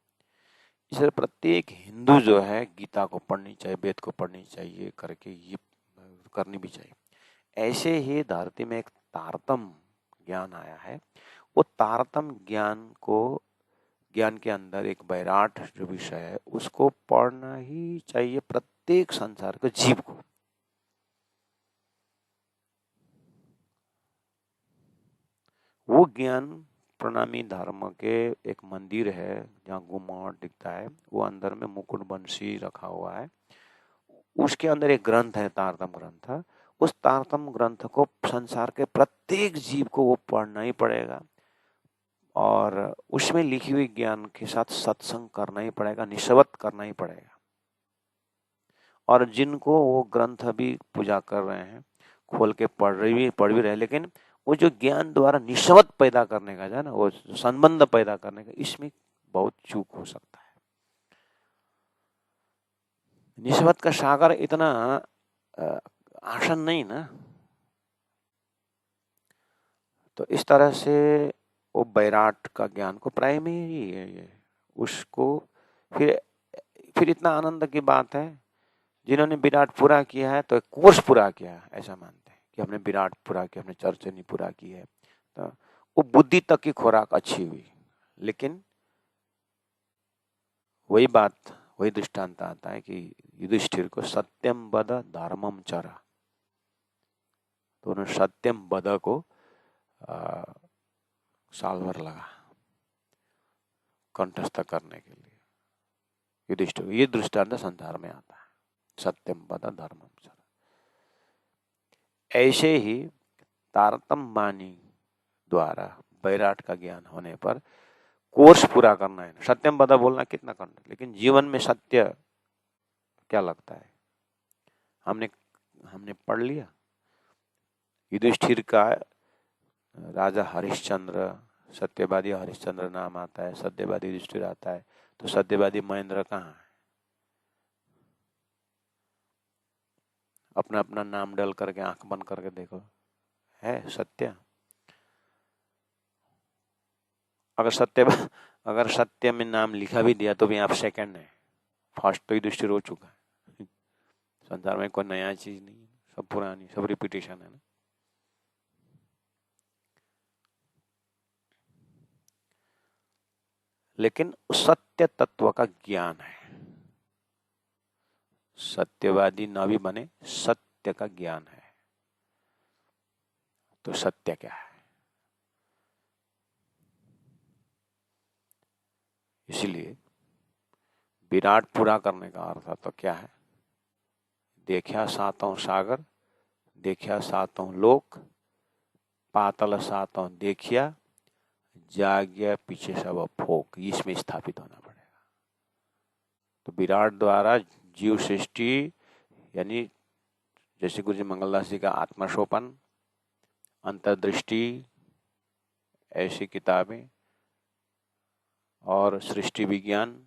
इसलिए प्रत्येक हिंदू जो है गीता को पढ़नी चाहिए, वेद को पढ़नी चाहिए करके ये करनी भी चाहिए। ऐसे ही धरती में एक तारतम ज्ञान आया है, वो तारतम ज्ञान के अंदर एक बैराट जो विषय है उसको पढ़ना ही चाहिए प्रत्येक संसार के जीव को। वो ज्ञान प्रणामी धर्म के एक मंदिर है जहाँ गुम्मट दिखता है, वो अंदर में मुकुट बंशी रखा हुआ है, उसके अंदर एक ग्रंथ है तारतम ग्रंथ। उस तारतम ग्रंथ को संसार के प्रत्येक जीव को वो पढ़ना ही पड़ेगा और उसमें लिखी हुई ज्ञान के साथ सत्संग करना ही पड़ेगा, निस्वार्थ करना ही पड़ेगा। और जिनको वो ग्रंथ अभी पूजा कर रहे हैं, खोल के पढ़ भी रहे, लेकिन वो जो ज्ञान द्वारा निस्वार्थ पैदा करने का जो है ना, वो संबंध पैदा करने का, इसमें बहुत चूक हो सकता है। निस्वार्थ का सागर इतना आसान नहीं ना। तो इस तरह से वो बैराट का ज्ञान को प्राइमरी है ये, उसको फिर इतना आनंद की बात है, जिन्होंने विराट पूरा किया है तो एक कोर्स पूरा किया है, ऐसा मानते हैं कि हमने विराट पूरा किया, हमने चर्चनी पूरा की है, तो वो बुद्धि तक की खुराक अच्छी हुई। लेकिन वही बात, वही दृष्टांत आता है कि युधिष्ठिर को सत्यम वद धर्मम चरा, तो उन्होंने सत्यम वद को साल भर लगा कंठस्थ करने के लिए युधिष्ठिर। ये दृष्टांत संसार में आता है, सत्यम वद धर्मम चरा। ऐसे ही तारतम वाणी द्वारा बैराट का ज्ञान होने पर कोर्स पूरा करना है। सत्यम वद बोलना कितना करना, लेकिन जीवन में सत्य क्या लगता है, हमने पढ़ लिया। युधिष्ठिर का राजा हरिश्चंद्र, सत्यवादी हरिश्चंद्र नाम आता है, सत्यवादी युधिष्ठिर आता है, तो सत्यवादी महेंद्र कहाँ है? अपना अपना नाम डाल करके आंख बंद करके देखो, है सत्य? अगर सत्य में नाम लिखा भी दिया तो भी आप सेकंड है, फर्स्ट तो युधिष्ठिर हो चुका है। संसार में कोई नया चीज नहीं है, सब पुरानी, सब रिपीटेशन है ना। लेकिन सत्य तत्व का ज्ञान है, सत्यवादी न भी बने, सत्य का ज्ञान है। तो सत्य क्या है? इसलिए विराट पूरा करने का अर्थ तो क्या है? देखा सातों सागर, देखा सातों लोक, पातल सातों देखिया, जाग्या पीछे सब फोक, इसमें स्थापित होना पड़ेगा। तो विराट द्वारा जीव सृष्टि, यानी जैसे गुरु जी मंगलदास जी का आत्मशोपन, अंतर्दृष्टि, ऐसी किताबें, और सृष्टि विज्ञान,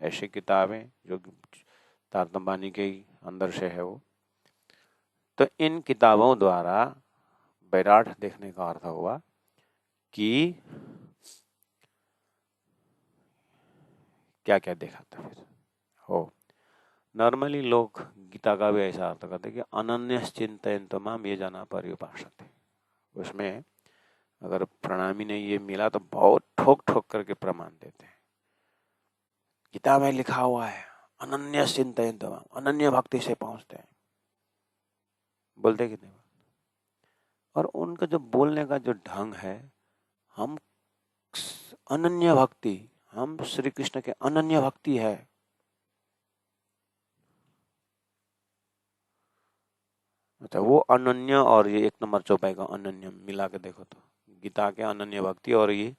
ऐसी किताबें जो तारतम वाणी के अंदर से है वो। तो इन किताबों द्वारा बैराट देखने का अर्थ हुआ कि क्या क्या देखा था फिर हो। नॉर्मली लोग गीता का भी ऐसा अर्थ करते कि अनन्य चिंतयन्तो माम ये जाना पर्युपासते। उसमें अगर प्रणामी ने ये मिला तो बहुत ठोक ठोक करके प्रमाण देते हैं। गीता में लिखा हुआ है अनन्य चिंतयन्तो माम, अनन्य भक्ति से पहुंचते हैं, बोलते कितने बार। और उनका जो बोलने का जो ढंग है, हम अनन्य भक्ति, हम श्री कृष्ण के अनन्य भक्ति है। अच्छा, वो अनन्य और ये 1 नंबर चौपाई का अनन्य मिला के देखो तो गीता के अनन्य भक्ति और ये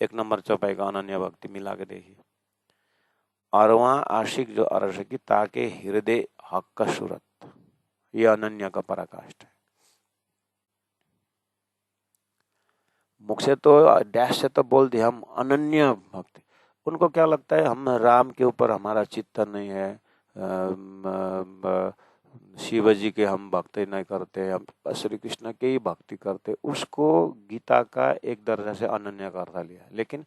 1 नंबर चौपाई का अनन्य भक्ति मिला के देखिए। और वहां आशिक जो अर्श की ताके हृदय हक का सूरत, ये अनन्य का पराकाष्ठ है। मुख से तो डैश से तो बोल दिया हम अनन्य भक्ति, उनको क्या लगता है हम राम के ऊपर हमारा चित्तन नहीं है, शिव जी के हम भक्ति नहीं करते, हम श्री कृष्ण के ही भक्ति करते, उसको गीता का एक दर्जा से अनन्य कर लिया। लेकिन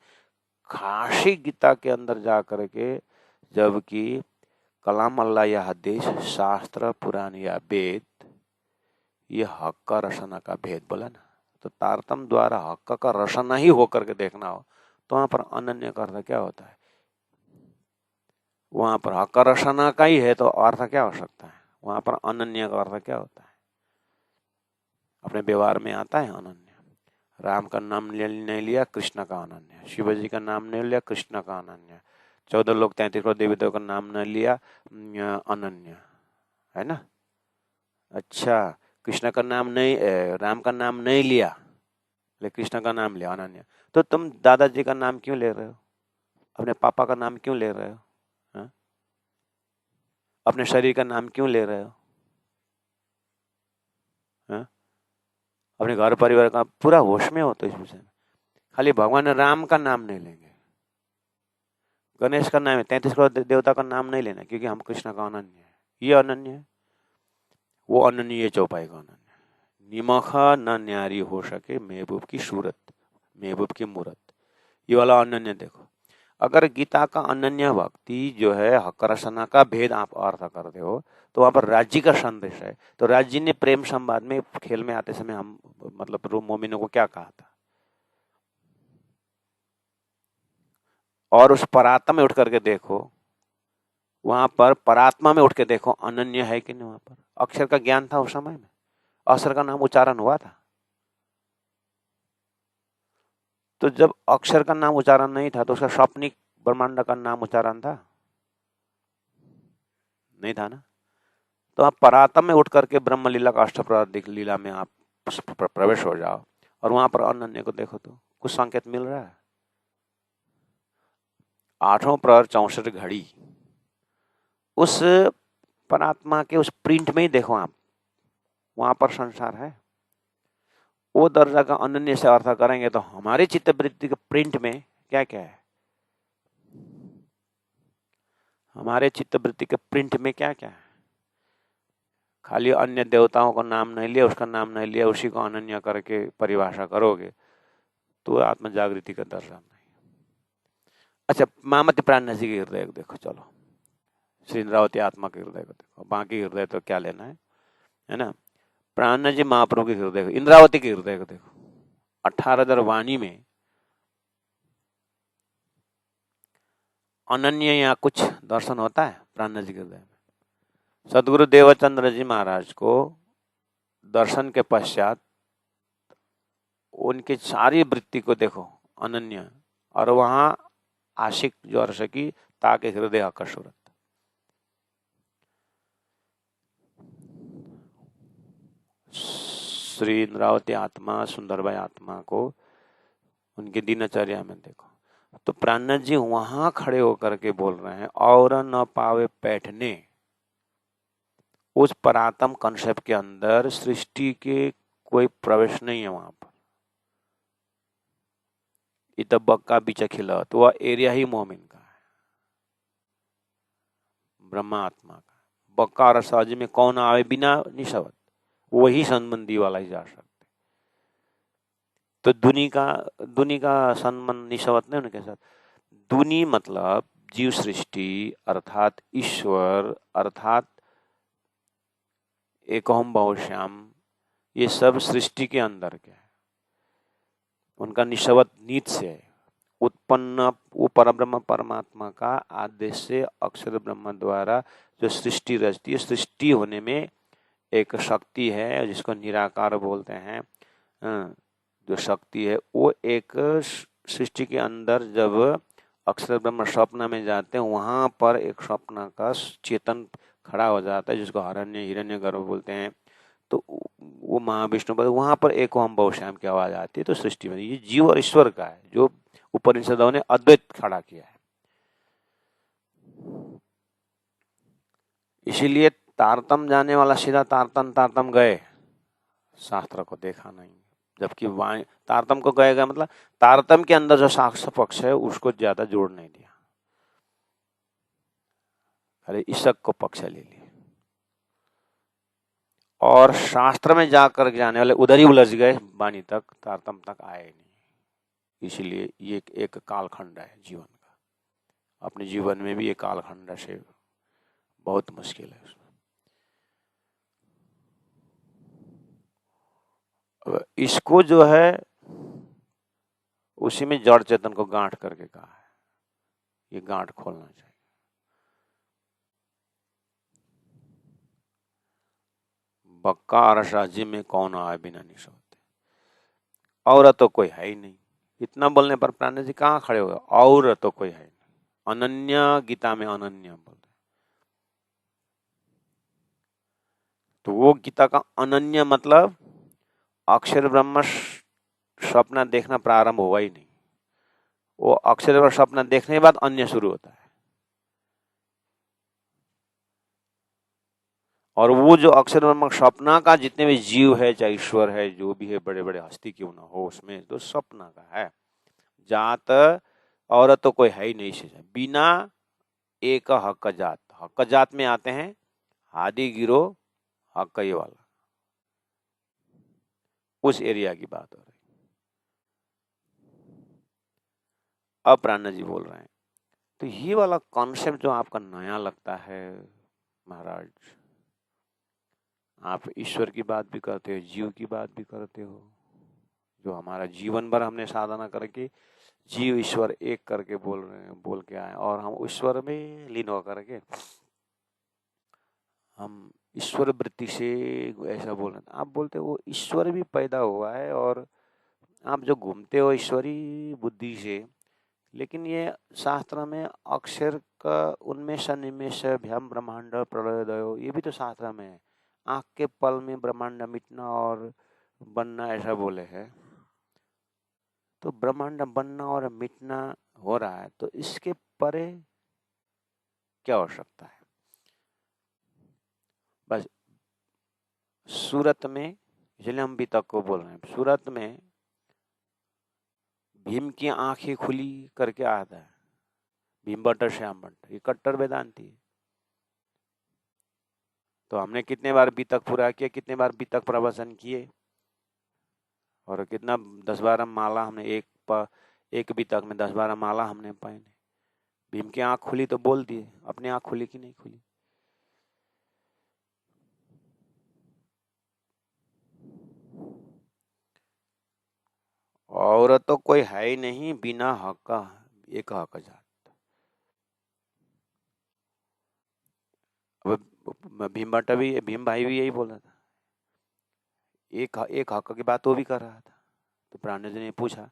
खासी गीता के अंदर जा करके जबकि कलाम अल्लाह या हदीस, शास्त्र, पुराण या वेद, ये हक का रसना का भेद बोला ना, तो तारतम द्वारा हक का रसना ही होकर के देखना हो तो वहां पर अनन्य का अर्थ क्या होता है? वहां पर हक का रसना का ही है तो अर्थ क्या हो सकता है? वहां पर अनन्य का अर्थ क्या होता है? अपने व्यवहार में आता है अनन्य। राम का नाम नहीं लिया, कृष्ण का अनन्य। शिव जी का नाम नहीं लिया, कृष्ण का अनन्य। 14 लोग 33 करोड़ देवी देवता का नाम नहीं लिया, अनन्य है ना। अच्छा, कृष्ण का नाम नहीं, राम का नाम नहीं लिया, लेकिन कृष्ण का नाम लिया, अनन्य। तो तुम दादाजी का नाम क्यों ले रहे हो? अपने पापा का नाम क्यों ले रहे हो? हा? अपने शरीर का नाम क्यों ले रहे हो? हा? अपने घर परिवार का पूरा होश में हो तो इस विषय में। खाली भगवान राम का नाम नहीं लेंगे, गणेश का नाम है, 33 करोड़ देवता का नाम नहीं लेना, क्योंकि हम कृष्ण का अनन्य है, ये अनन्य है, वो अनन्य, ये चौपाई का अनन्य। निमखा न न्यारी हो सके महबूब की सूरत, महबूब की मूरत, ये वाला अनन्य देखो। अगर गीता का अनन्य भक्ति जो है हक रसना का भेद आप अर्थ करते हो तो वहां पर राज्य का संदेश है। तो राज्य ने प्रेम संवाद में खेल में आते समय हम मतलब रूम मोमिनों को क्या कहा था? और उस परात्मा में उठ करके देखो, वहां पर परात्मा में उठ के देखो अनन्य है कि नहीं। वहां पर अक्षर का ज्ञान था उस समय में, अक्षर का नाम उच्चारण हुआ था। तो जब अक्षर का नाम उच्चारण नहीं था तो उसका स्वप्निक ब्रह्मांड का नाम उच्चारण था? नहीं था ना। तो आप परात्म में उठ करके ब्रह्म लीला का अष्टप्रहर लीला में आप प्रवेश हो जाओ और वहां पर अनन्य को देखो तो कुछ संकेत मिल रहा है। आठों प्रहर 64 घड़ी उस परात्मा के उस प्रिंट में ही देखो आप, वहां पर संसार है। वो दर्जा का अनन्य से अर्थ करेंगे तो हमारे चित्तवृत्ति के प्रिंट में क्या क्या है? हमारे चित्तवृत्ति के प्रिंट में क्या क्या है? खाली अन्य देवताओं का नाम नहीं लिया, उसका नाम नहीं लिया, उसी को अनन्य करके परिभाषा करोगे तो आत्म जागृति का दर्शन नहीं। अच्छा, मामति प्राण जी के हृदय को देखो, चलो श्री इंद्रावती आत्मा के हृदय को देखो, बाकी हृदय तो क्या लेना है ना। प्राण जी महाप्रभु के हृदय को, इंद्रावती के हृदय को देखो, 18,000 वाणी में अनन्य या कुछ दर्शन होता है प्राण जी के हृदय में। सदगुरु देवचंद्र जी महाराज को दर्शन के पश्चात उनकी सारी वृत्ति को देखो अनन्य, और वहां आशिक जो अर्श की ताके हृदय आकर्षुरत। श्री इंद्रावती आत्मा, सुंदरबाई आत्मा को उनकी दिनचर्या में देखो तो प्राणनाथ जी वहां खड़े होकर के बोल रहे हैं और न पावे बैठने। उस परात्म कंसेप्ट के अंदर सृष्टि के कोई प्रवेश नहीं है वहां पर। इतबक का बीच खिला तो वह एरिया ही मोमिन का है, ब्रह्मा आत्मा का। बक्का और सहज में कौन आवे बिना निशवत, वही संबंधी वाला ही जा सकते। तो दुनी का संबंध निशवत नहीं उनके साथ। दुनी मतलब जीव सृष्टि अर्थात ईश्वर अर्थात एकोहम बहुश्याम, ये सब सृष्टि के अंदर क्या है, उनका निशवत नीत से है। उत्पन्न वो परब्रह्म परमात्मा का आदेश से अक्षर ब्रह्म द्वारा जो सृष्टि रचती है, सृष्टि होने में एक शक्ति है जिसको निराकार बोलते हैं। जो शक्ति है वो एक सृष्टि के अंदर जब अक्षर ब्रह्म स्वप्न में जाते हैं वहां पर एक स्वप्न का चेतन खड़ा हो जाता है जिसको हिरण्य गर्भ बोलते हैं। तो वो महाविष्णु पर वहां पर एक ओम बहुश्याम की आवाज आती है तो सृष्टि में ये जीव और ईश्वर का है जो उपनिषदों ने अद्वैत खड़ा किया है। इसीलिए तारतम जाने वाला सीधा तारतम गए, शास्त्र को देखा नहीं। जबकि तारतम को गए मतलब तारतम के अंदर जो साक्ष्य पक्ष है उसको ज्यादा जोड़ नहीं दिया। अरे ईशक को पक्ष ले लिए और शास्त्र में जाकर जाने वाले उधर ही उलझ गए, वाणी तक तारतम तक आए नहीं। इसीलिए ये एक कालखंड है जीवन का। अपने जीवन में भी ये कालखंड से बहुत मुश्किल है। इसको जो है उसी में जड़ चेतन को गांठ करके कहा है, ये गांठ खोलना चाहिए। बक्का अरस राज्य में कौन आए बिना निश होते, और तो कोई है ही नहीं। इतना बोलने पर प्राण जी कहाँ खड़े हो गए, और तो कोई है नहीं। अनन्य, गीता में अनन्य बोलते, तो वो गीता का अनन्य मतलब अक्षर ब्रह्म स्वप्न देखना प्रारंभ हुआ ही नहीं। वो अक्षर ब्रह्म स्वप्न देखने के बाद अन्य शुरू होता है। और वो जो अक्षर ब्रह्म स्वप्न का जितने भी जीव है, चाहे ईश्वर है, जो भी है, बड़े बड़े हस्ती क्यों ना हो, उसमें तो स्वप्न का है। जात और तो कोई है ही नहीं से बिना एक हक जात। हक जात में आते हैं आदि गिरो हक ये वाला, उस एरिया की बात हो रही। अब प्राणा जी बोल रहे हैं, तो ये वाला कॉन्सेप्ट जो आपका नया लगता है महाराज, आप ईश्वर की बात भी करते हो, जीव की बात भी करते हो, जो हमारा जीवन भर हमने साधना करके जीव ईश्वर एक करके बोल रहे हैं, बोल के आए, और हम ईश्वर में लीन होकर के हम ईश्वर वृत्ति से ऐसा बोल रहे हैं। आप बोलते हो वो ईश्वर भी पैदा हुआ है और आप जो घूमते हो ईश्वरी बुद्धि से, लेकिन ये शास्त्र में अक्षर का उन्मेष निमेष भ्याम ब्रह्मांड प्रलयोदयो, ये भी तो शास्त्र में है। आंख के पल में ब्रह्मांड मिटना और बनना ऐसा बोले है, तो ब्रह्मांड बनना और मिटना हो रहा है, तो इसके परे क्या हो सकता है। बस सूरत में, इसलिए हम भी तक को बोल रहे हैं, सूरत में भीम की आंखें खुली करके आता है भीम बटर श्याम बटर, ये कट्टर वेदांती है। तो हमने कितने बार बीतक पूरा किया, कितने बार बीतक प्रवचन किए, और कितना 10-12 माला हमने एक बीतक में 10-12 माला हमने पहने। भीम की आंख खुली तो बोल दिए, अपनी आंख खुली कि नहीं खुली। और तो कोई है ही नहीं बिना हक का, एक हक जात। अब भीम भाई भी यही बोल रहा था, एक हक की बात वो भी कर रहा था। तो प्राण जी ने पूछा,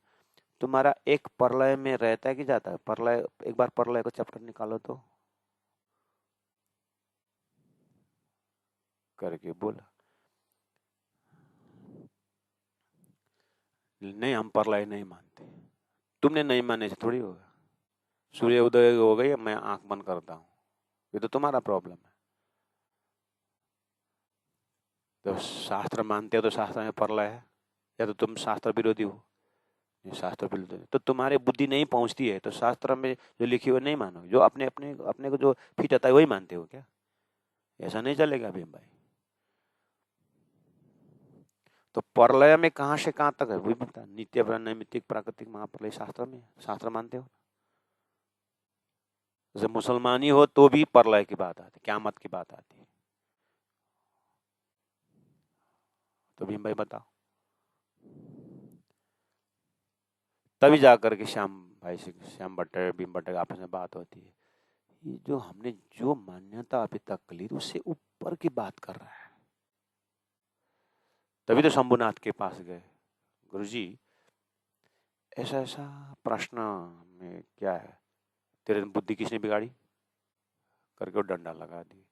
तुम्हारा एक प्रलय में रहता है कि जाता है प्रलय, एक बार प्रलय को चैप्टर निकालो तो, करके बोला। नहीं, हम प्रलय नहीं मानते। तुमने नहीं मानने से थोड़ी होगा। सूर्य उदय हो गई, मैं आंख बंद करता हूँ, ये तो तुम्हारा प्रॉब्लम है। तो शास्त्र मानते हो तो शास्त्र में प्रलय है, या तो तुम शास्त्र विरोधी हो। शास्त्र विरोधी तो तुम्हारी बुद्धि नहीं पहुंचती है, तो शास्त्र में जो लिखी हुई नहीं मानो, जो अपने अपने अपने को जो फिट आता है वही मानते हो क्या। ऐसा नहीं चलेगा भीम भाई। तो प्रलय में कहां से कहां तक है वही बता, नित्य नैमित्तिक प्राकृतिक महाप्रलय शास्त्र में, शास्त्र मानते हो। जैसे मुसलमानी हो तो भी प्रलय की बात आती, क़यामत की बात आती है। तो भीम भाई बताओ, तभी जाकर के श्याम भाई से, श्याम भट्ट भीम भट्ट आपस में बात होती है। ये जो हमने जो मान्यता अभी तक ली उससे ऊपर की बात कर रहा है। तभी तो शंभुनाथ के पास गए, गुरुजी ऐसा ऐसा प्रश्न में क्या है, तेरे बुद्धि किसने बिगाड़ी, करके वो डंडा लगा दी।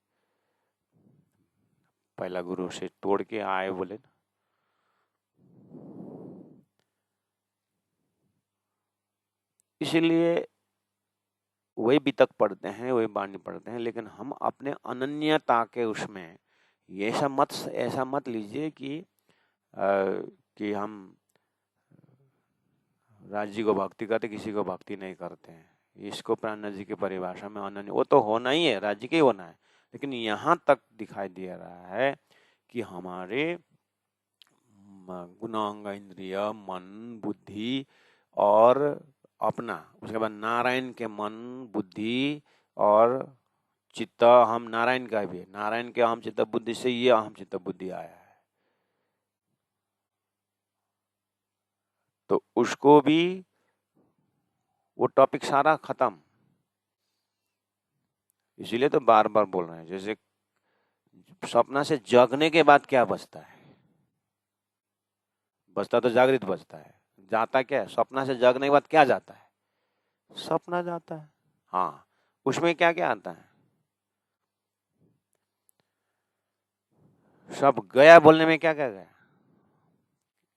पहला गुरु से तोड़ के आए, बोले ना इसीलिए वही बीतक पढ़ते हैं, वही वाणी पढ़ते हैं, लेकिन हम अपने अनन्यता के उसमें ये ऐसा मत लीजिए कि हम राज जी को भक्ति करते, किसी को भक्ति नहीं करते हैं। इसको प्राणनाथ जी की परिभाषा में अनन्य, वो तो होना ही है, राज्य के ही होना है, लेकिन यहाँ तक दिखाई दे रहा है कि हमारे गुणांग, इंद्रिय, मन, बुद्धि और अपना, उसके बाद नारायण के मन, बुद्धि और चित्त, हम नारायण का भी है, नारायण के अहम चित्त बुद्धि से ये अहम चित्त बुद्धि आया है, तो उसको भी वो टॉपिक सारा खत्म। इसीलिए तो बार बार बोल रहे हैं, जैसे सपना से जगने के बाद क्या बचता है? बचता तो जागृत बचता है, जाता क्या है? सपना से जगने के बाद क्या जाता है? सपना जाता है। हाँ, उसमें क्या क्या आता है? सब गया बोलने में क्या क्या गया?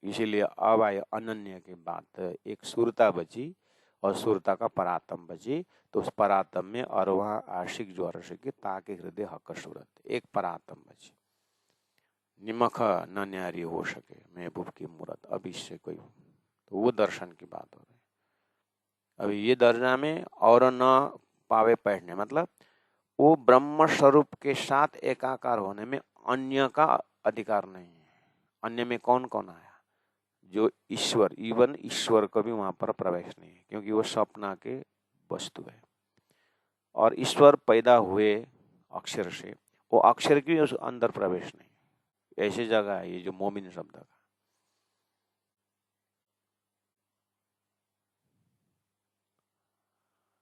इसीलिए अब आए अनन्य की बात, एक सुरता बची और सुरता का परातम बची, तो उस परातम में अरवा आशिक जो आशिक ताके हृदय हक सूरत, एक परातम बची। निमख न न्यारी हो सके महबूब की मूरत, अब इससे कोई, तो वो दर्शन की बात हो रही है। अभी ये दर्जा में और न पावे बैठने, मतलब वो ब्रह्म स्वरूप के साथ एकाकार होने में अन्य का अधिकार नहीं है। अन्य में कौन कौन आया? जो ईश्वर, इवन ईश्वर को भी वहां पर प्रवेश नहीं है, क्योंकि वो सपना के वस्तु है, और ईश्वर पैदा हुए अक्षर से, वो अक्षर की उस अंदर प्रवेश नहीं। ऐसी जगह है ये जो मोमिन शब्द का।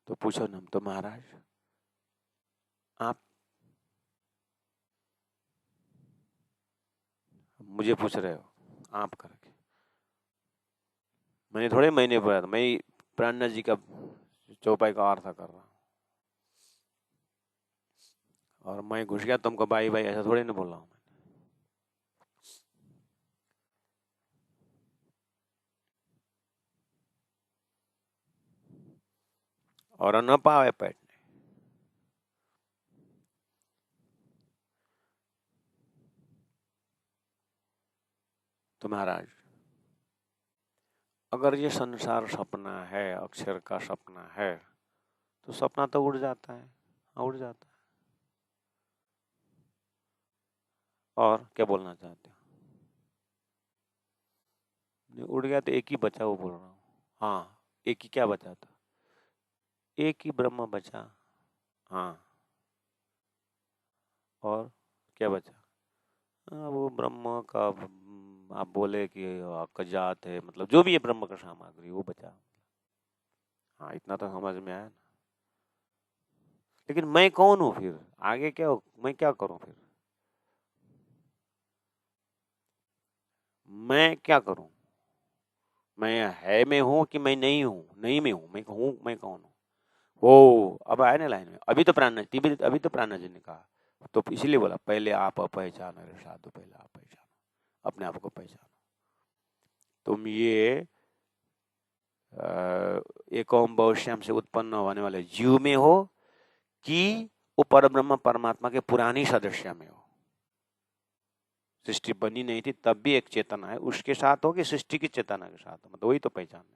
तो पूछो ना, तो महाराज आप मुझे पूछ रहे हो आप करके, मैंने थोड़े महीने पढ़ा था, मैं प्राणनाथ जी का चौपाई का अर्थ कर रहा हूँ, और मैं घुस गया तुमको भाई भाई ऐसा थोड़ी ना बोल रहा हूँ। और न पावे पेट, तो महाराज अगर ये संसार सपना है, अक्षर का सपना है, तो सपना तो उड़ जाता है, उड़ जाता है। और क्या बोलना चाहते हो? उड़ गया तो एक ही बचा, वो बोल रहा हूँ। हाँ, एक ही क्या बचा था? एक ही ब्रह्म बचा। हाँ, और क्या बचा? हाँ, वो ब्रह्म का, आप बोले कि आपका जात है, मतलब जो भी है ब्रह्म का सामग्री वो बचा। हाँ, इतना तो समझ में आया ना। लेकिन मैं कौन हूँ फिर? आगे क्या हो? मैं क्या करूँ फिर? मैं क्या करूँ? मैं है में हूँ कि मैं नहीं हूँ? नहीं में हूँ, मैं कौन हूँ? वो अब आया ना लाइन में, अभी तो प्राणनाथ जी ने कहा, तो इसीलिए बोला पहले आप पहचानो रे साधु, पहले आप पहचानो, अपने आप को पहचानो। तुम ये एक ओम बहुश्याम से उत्पन्न होने वाले जीव में हो, कि वो परब्रह्म परमात्मा के पुरानी सदस्य में हो। सृष्टि बनी नहीं थी तब भी एक चेतना है, उसके साथ हो कि सृष्टि की चेतना के साथ हो, मतलब वही तो पहचानने का।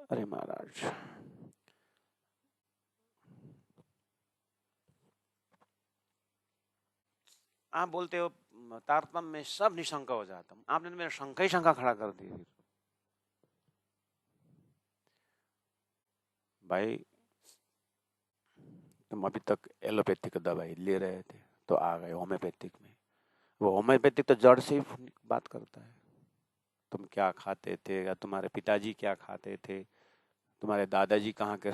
अरे महाराज, आप बोलते हो तारतम्य में सब निशंका हो जाता हूं, आपने तो मेरा शंका ही शंका खड़ा कर दी। भाई तुम अभी तक एलोपैथिक दवाई ले रहे थे, तो आ गए होम्योपैथिक में। वो होम्योपैथिक तो जड़ से ही बात करता है। तुम क्या खाते थे, या तुम्हारे पिताजी क्या खाते थे, तुम्हारे दादाजी कहाँ के,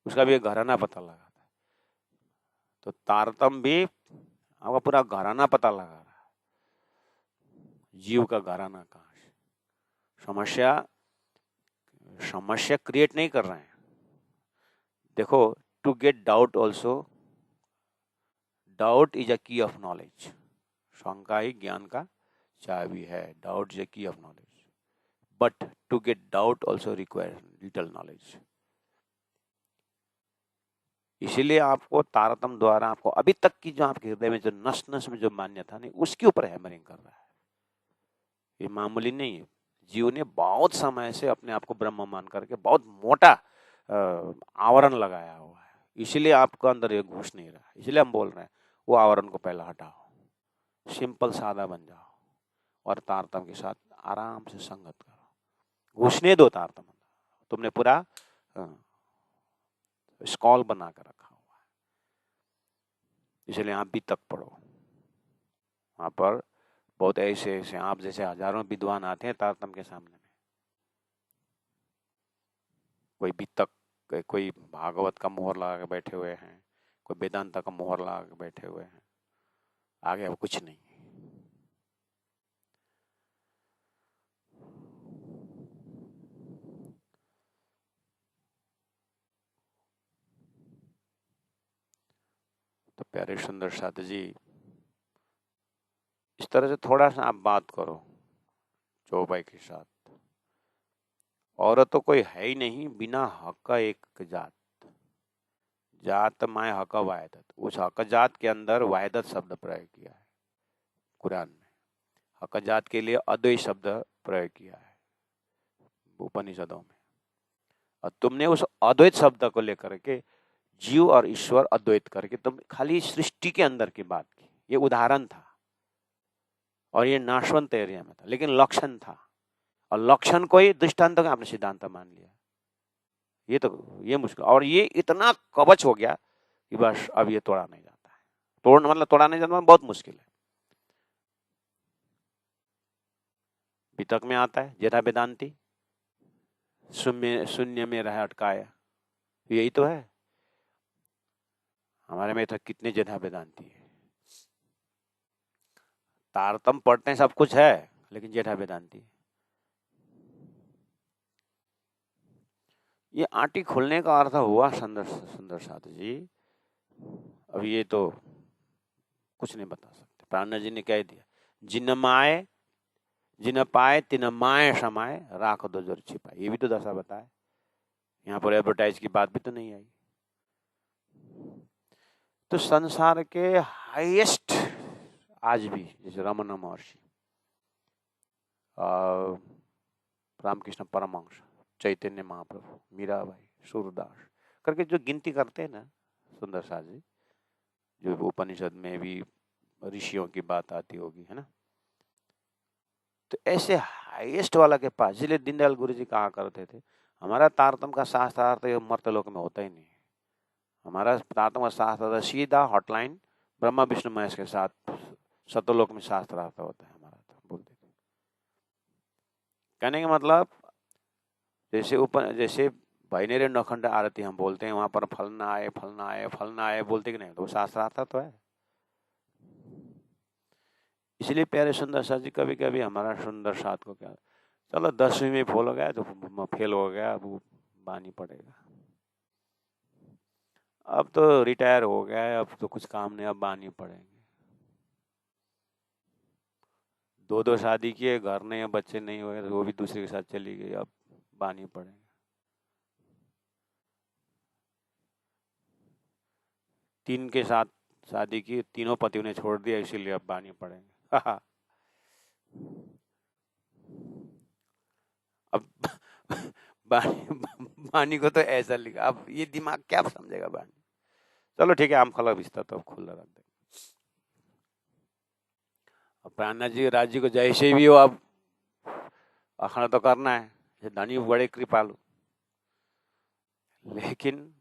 उसका भी एक घराना पता लगा था। तो तारतम भी आपका पूरा घराना पता लगा रहा है, जीव का घराना कहाँ से। समस्या समस्या क्रिएट नहीं कर रहे हैं। देखो, to get doubt also, doubt is a key of knowledge. शंका ही ज्ञान का चाबी है। Doubt is a key of knowledge, but to get doubt also require little knowledge. इसीलिए आपको तारतम द्वारा, आपको अभी तक की जो आपके हृदय में जो नस नस में जो मान्यता नहीं, उसके ऊपर हैमरिंग कर रहा है। ये मामूली नहीं है। जीव ने बहुत समय से अपने आप को ब्रह्म मान करके बहुत मोटा आवरण लगाया हुआ है, इसलिए आपको अंदर ये घुस नहीं रहा। इसलिए हम बोल रहे हैं वो आवरण को पहले हटाओ, सिंपल सादा बन जाओ और तारतम्य के साथ आराम से संगत करो। घुसने दो तारतम्य, तुमने पूरा स्कॉल बना कर रखा हुआ है। इसलिए आप भी तक पढ़ो, वहां पर बहुत ऐसे ऐसे आप जैसे हजारों विद्वान आते हैं तारतम्य के सामने में। कोई वितक, कोई भागवत का मोहर लगा के बैठे हुए हैं, कोई वेदांत का मोहर लगा के बैठे हुए हैं, आगे अब कुछ नहीं। तो प्यारे सुंदर साथ जी, इस तरह से थोड़ा सा आप बात करो चौपाई के साथ। औरत तो कोई है ही नहीं बिना हक एक जात, जात माए हक वायदत। उस हक जात के अंदर वायदत शब्द प्रयोग किया है कुरान में, हक जात के लिए अद्वैत शब्द प्रयोग किया है उपनिषदों में। और तुमने उस अद्वैत शब्द को लेकर के जीव और ईश्वर अद्वैत करके तुम खाली सृष्टि के अंदर की बात की। ये उदाहरण था और ये नाशवंत एरिया में था, लेकिन लक्षण था, और लक्षण को ही दृष्टांत का आपने सिद्धांत मान लिया। ये मुश्किल, और ये इतना कवच हो गया कि बस अब ये तोड़ा नहीं जाता है। तोड़ा नहीं जाता, बहुत मुश्किल है। वितक में आता है जेठा वेदांती शून्य में रह अटकाया, यही तो है। हमारे में तो कितने जेठा वेदांती है, तारतम पढ़ते हैं, सब कुछ है, लेकिन जेठा वेदांती। ये आटी खुलने का अर्थ हुआ सुंदर सुंदर साथ जी। अब ये तो कुछ नहीं बता सकते। प्राणा जी ने कह दिया, जिन पाए तिन माए समाए राख दो जर छिपाए। ये भी तो दशा बताए, यहाँ पर एडवर्टाइज की बात भी तो नहीं आई। तो संसार के हाईएस्ट आज भी, जैसे रमन महर्षि, रामकृष्ण परमहंस, चैतन्य महाप्रभु, मीराबाई, सूरदास करके जो गिनती करते हैं ना सुंदर साथ जी, जो उपनिषद में भी ऋषियों की बात आती होगी, है ना। तो ऐसे हाईएस्ट वाला के पास, इसलिए दीनदयाल गुरु जी कहा करते थे, हमारा तारतम का शास्त्रार्थ मर्तलोक में होता ही नहीं। हमारा तारतम का शास्त्रार्थ सीधा हॉटलाइन ब्रह्मा विष्णु महेश के साथ सतलोक में शास्त्रार्थ होता है हमारा। तो बोलते थे, कहने का मतलब जैसे भैनेरे नखंड आरती हम बोलते हैं, वहां पर फलना आए फलना आए फलना आए बोलते कि नहीं, तो शास्त्रार्थ तो है। इसलिए प्यारे सुंदर साथ जी, कभी कभी हमारा सुंदर साथ को क्या, चलो 10वीं में फेल हो गया तो फेल हो गया, अब वो बानी पड़ेगा। अब तो रिटायर हो गया है, अब तो कुछ काम नहीं, अब बानी पड़ेंगे। दो शादी किए, घर नहीं है, बच्चे नहीं हुए, तो वो भी दूसरे के साथ चली गई, अब बानी पड़ेंगे। तीन के साथ शादी की, तीनों पतियों ने छोड़ दिया, इसीलिए अब बानी पड़ेंगे। अब बानी को तो ऐसा लिखा, अब ये दिमाग क्या समझेगा बानी। चलो ठीक है, आम खला बिस्तर तो खुला रख देंगे। अब प्राणा जी राज जी को जैसे भी हो, अब अखंड तो करना है, धनी बड़े कृपालु। लेकिन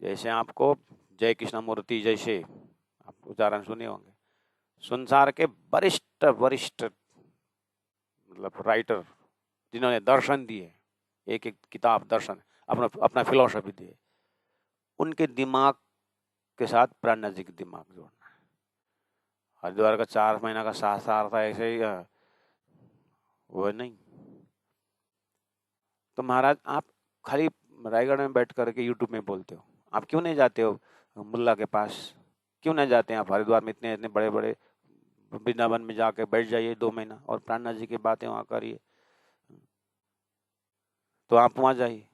जैसे आपको जय कृष्ण मूर्ति जैसे आप उच्चारण सुने होंगे, संसार के वरिष्ठ वरिष्ठ मतलब राइटर जिन्होंने दर्शन दिए, एक एक किताब दर्शन, अपना अपना फिलोसफी दिए, उनके दिमाग के साथ प्राणा जी के दिमाग जोड़ना है। हरिद्वार का 4 महीना का शास्त्रार्थ था, ऐसे ही वो नहीं। तो महाराज आप खाली रायगढ़ में बैठ करके यूट्यूब में बोलते हो, आप क्यों नहीं जाते हो मुल्ला के पास, क्यों नहीं जाते हैं आप हरिद्वार में, इतने इतने बड़े बड़े वृंदावन में जाके बैठ जाइए 2 महीना और प्राणा जी की बातें वहाँ करिए। तो आप वहाँ जाइए,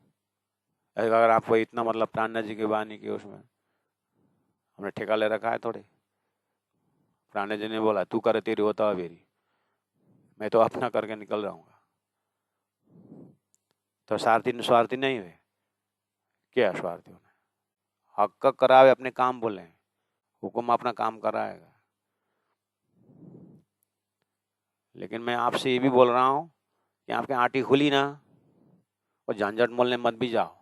अगर आपको इतना मतलब प्राणा जी की वाणी की, उसमें हमने ठेका ले रखा है थोड़े, पुराने जी ने बोला तू करे तेरी होता अवेरी, मैं तो अपना करके निकल जाऊंगा। तो स्वार्थी स्वार्थी नहीं हुए क्या? स्वार्थी होना हक का करावे, अपने काम बोले, हुक्म अपना काम कराएगा। लेकिन मैं आपसे ये भी बोल रहा हूं कि आपके आंटी खुली ना और झंझट मोलने मत भी जाओ,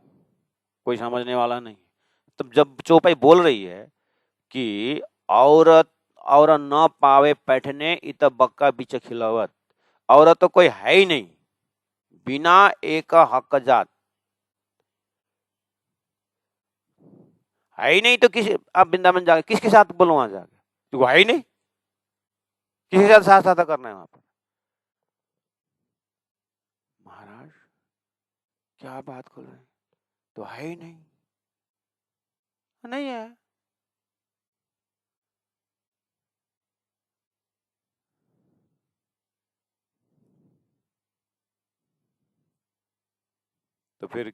कोई समझने वाला नहीं। तब जब चौपाई बोल रही है कि औरत और न पावे बैठने इत बक्का बीच खिलावत, औरत तो कोई है ही नहीं बिना एक हक जात, है ही नहीं तो किसी, आप वृंदावन जाके किसके साथ बोलो, वहां जाके तो है ही नहीं, किसी के साथ साथ करना है वहां पर। महाराज क्या बात कर रहे हैं, तो है ही नहीं, नहीं है। तो फिर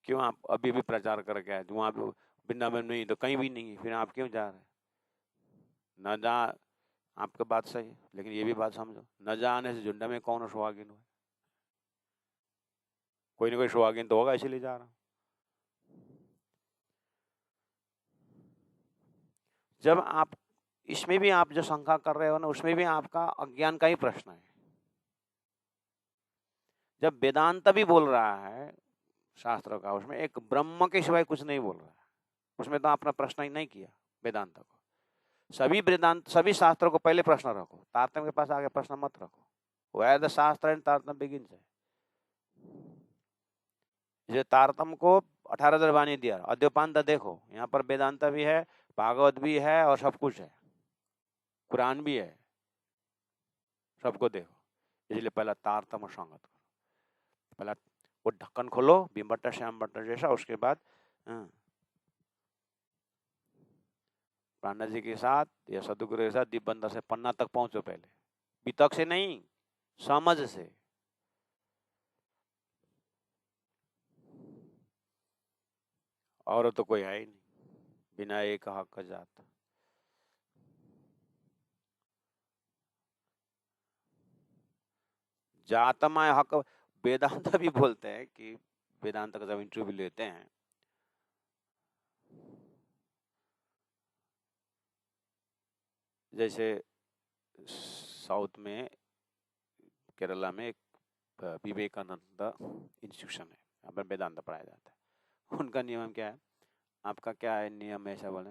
क्यों आप अभी भी प्रचार करके आए? वहां पे वृंदावन में ही तो कहीं भी नहीं है, फिर आप क्यों जा रहे हैं? न जा, आपकी बात सही है, लेकिन ये भी बात समझो, न जाने से झुंडा में कौन सुहागिन हुआ? कोई ना कोई सुहागिन तो होगा, इसीलिए जा रहा हूं। जब आप इसमें भी आप जो शंका कर रहे हो ना, उसमें भी आपका अज्ञान का ही प्रश्न है। जब वेदांत भी बोल रहा है शास्त्रों का, उसमें एक ब्रह्म के सिवाय कुछ नहीं बोल रहा है, उसमें तो आपने प्रश्न ही नहीं किया वेदांत को। सभी वेदांत, सभी शास्त्रों को पहले प्रश्न रखो, तारतम्य के पास आगे प्रश्न मत रखो। वैद शास्त्र एंड तारतम्य बिगिन से, जैसे तारतम्य को 18 वाणी दिया, अद्योपांत देखो, यहाँ पर वेदांत भी है, भागवत भी है और सब कुछ है, कुरान भी है, सबको देखो। इसलिए पहला तारतम्य संगत करो, पहला वो ढक्कन खोलो भीम भट्टा श्याम भट्टा जैसा, उसके बाद पांडा जी के साथ या सदगुरु के साथ दीपबंदर से पन्ना तक पहुंचो, पहले वितक से नहीं, समझ से। और तो कोई है ही नहीं बिना एक हक का जात। जातमय हक वेदांत भी बोलते हैं कि, वेदांत का जब इंटरव्यू लेते हैं, जैसे साउथ में केरला में एक विवेकानंद इंस्टीट्यूशन है, यहाँ पर वेदांत पढ़ाया जाता है। उनका नियम क्या है, आपका क्या है नियम, ऐसा बोले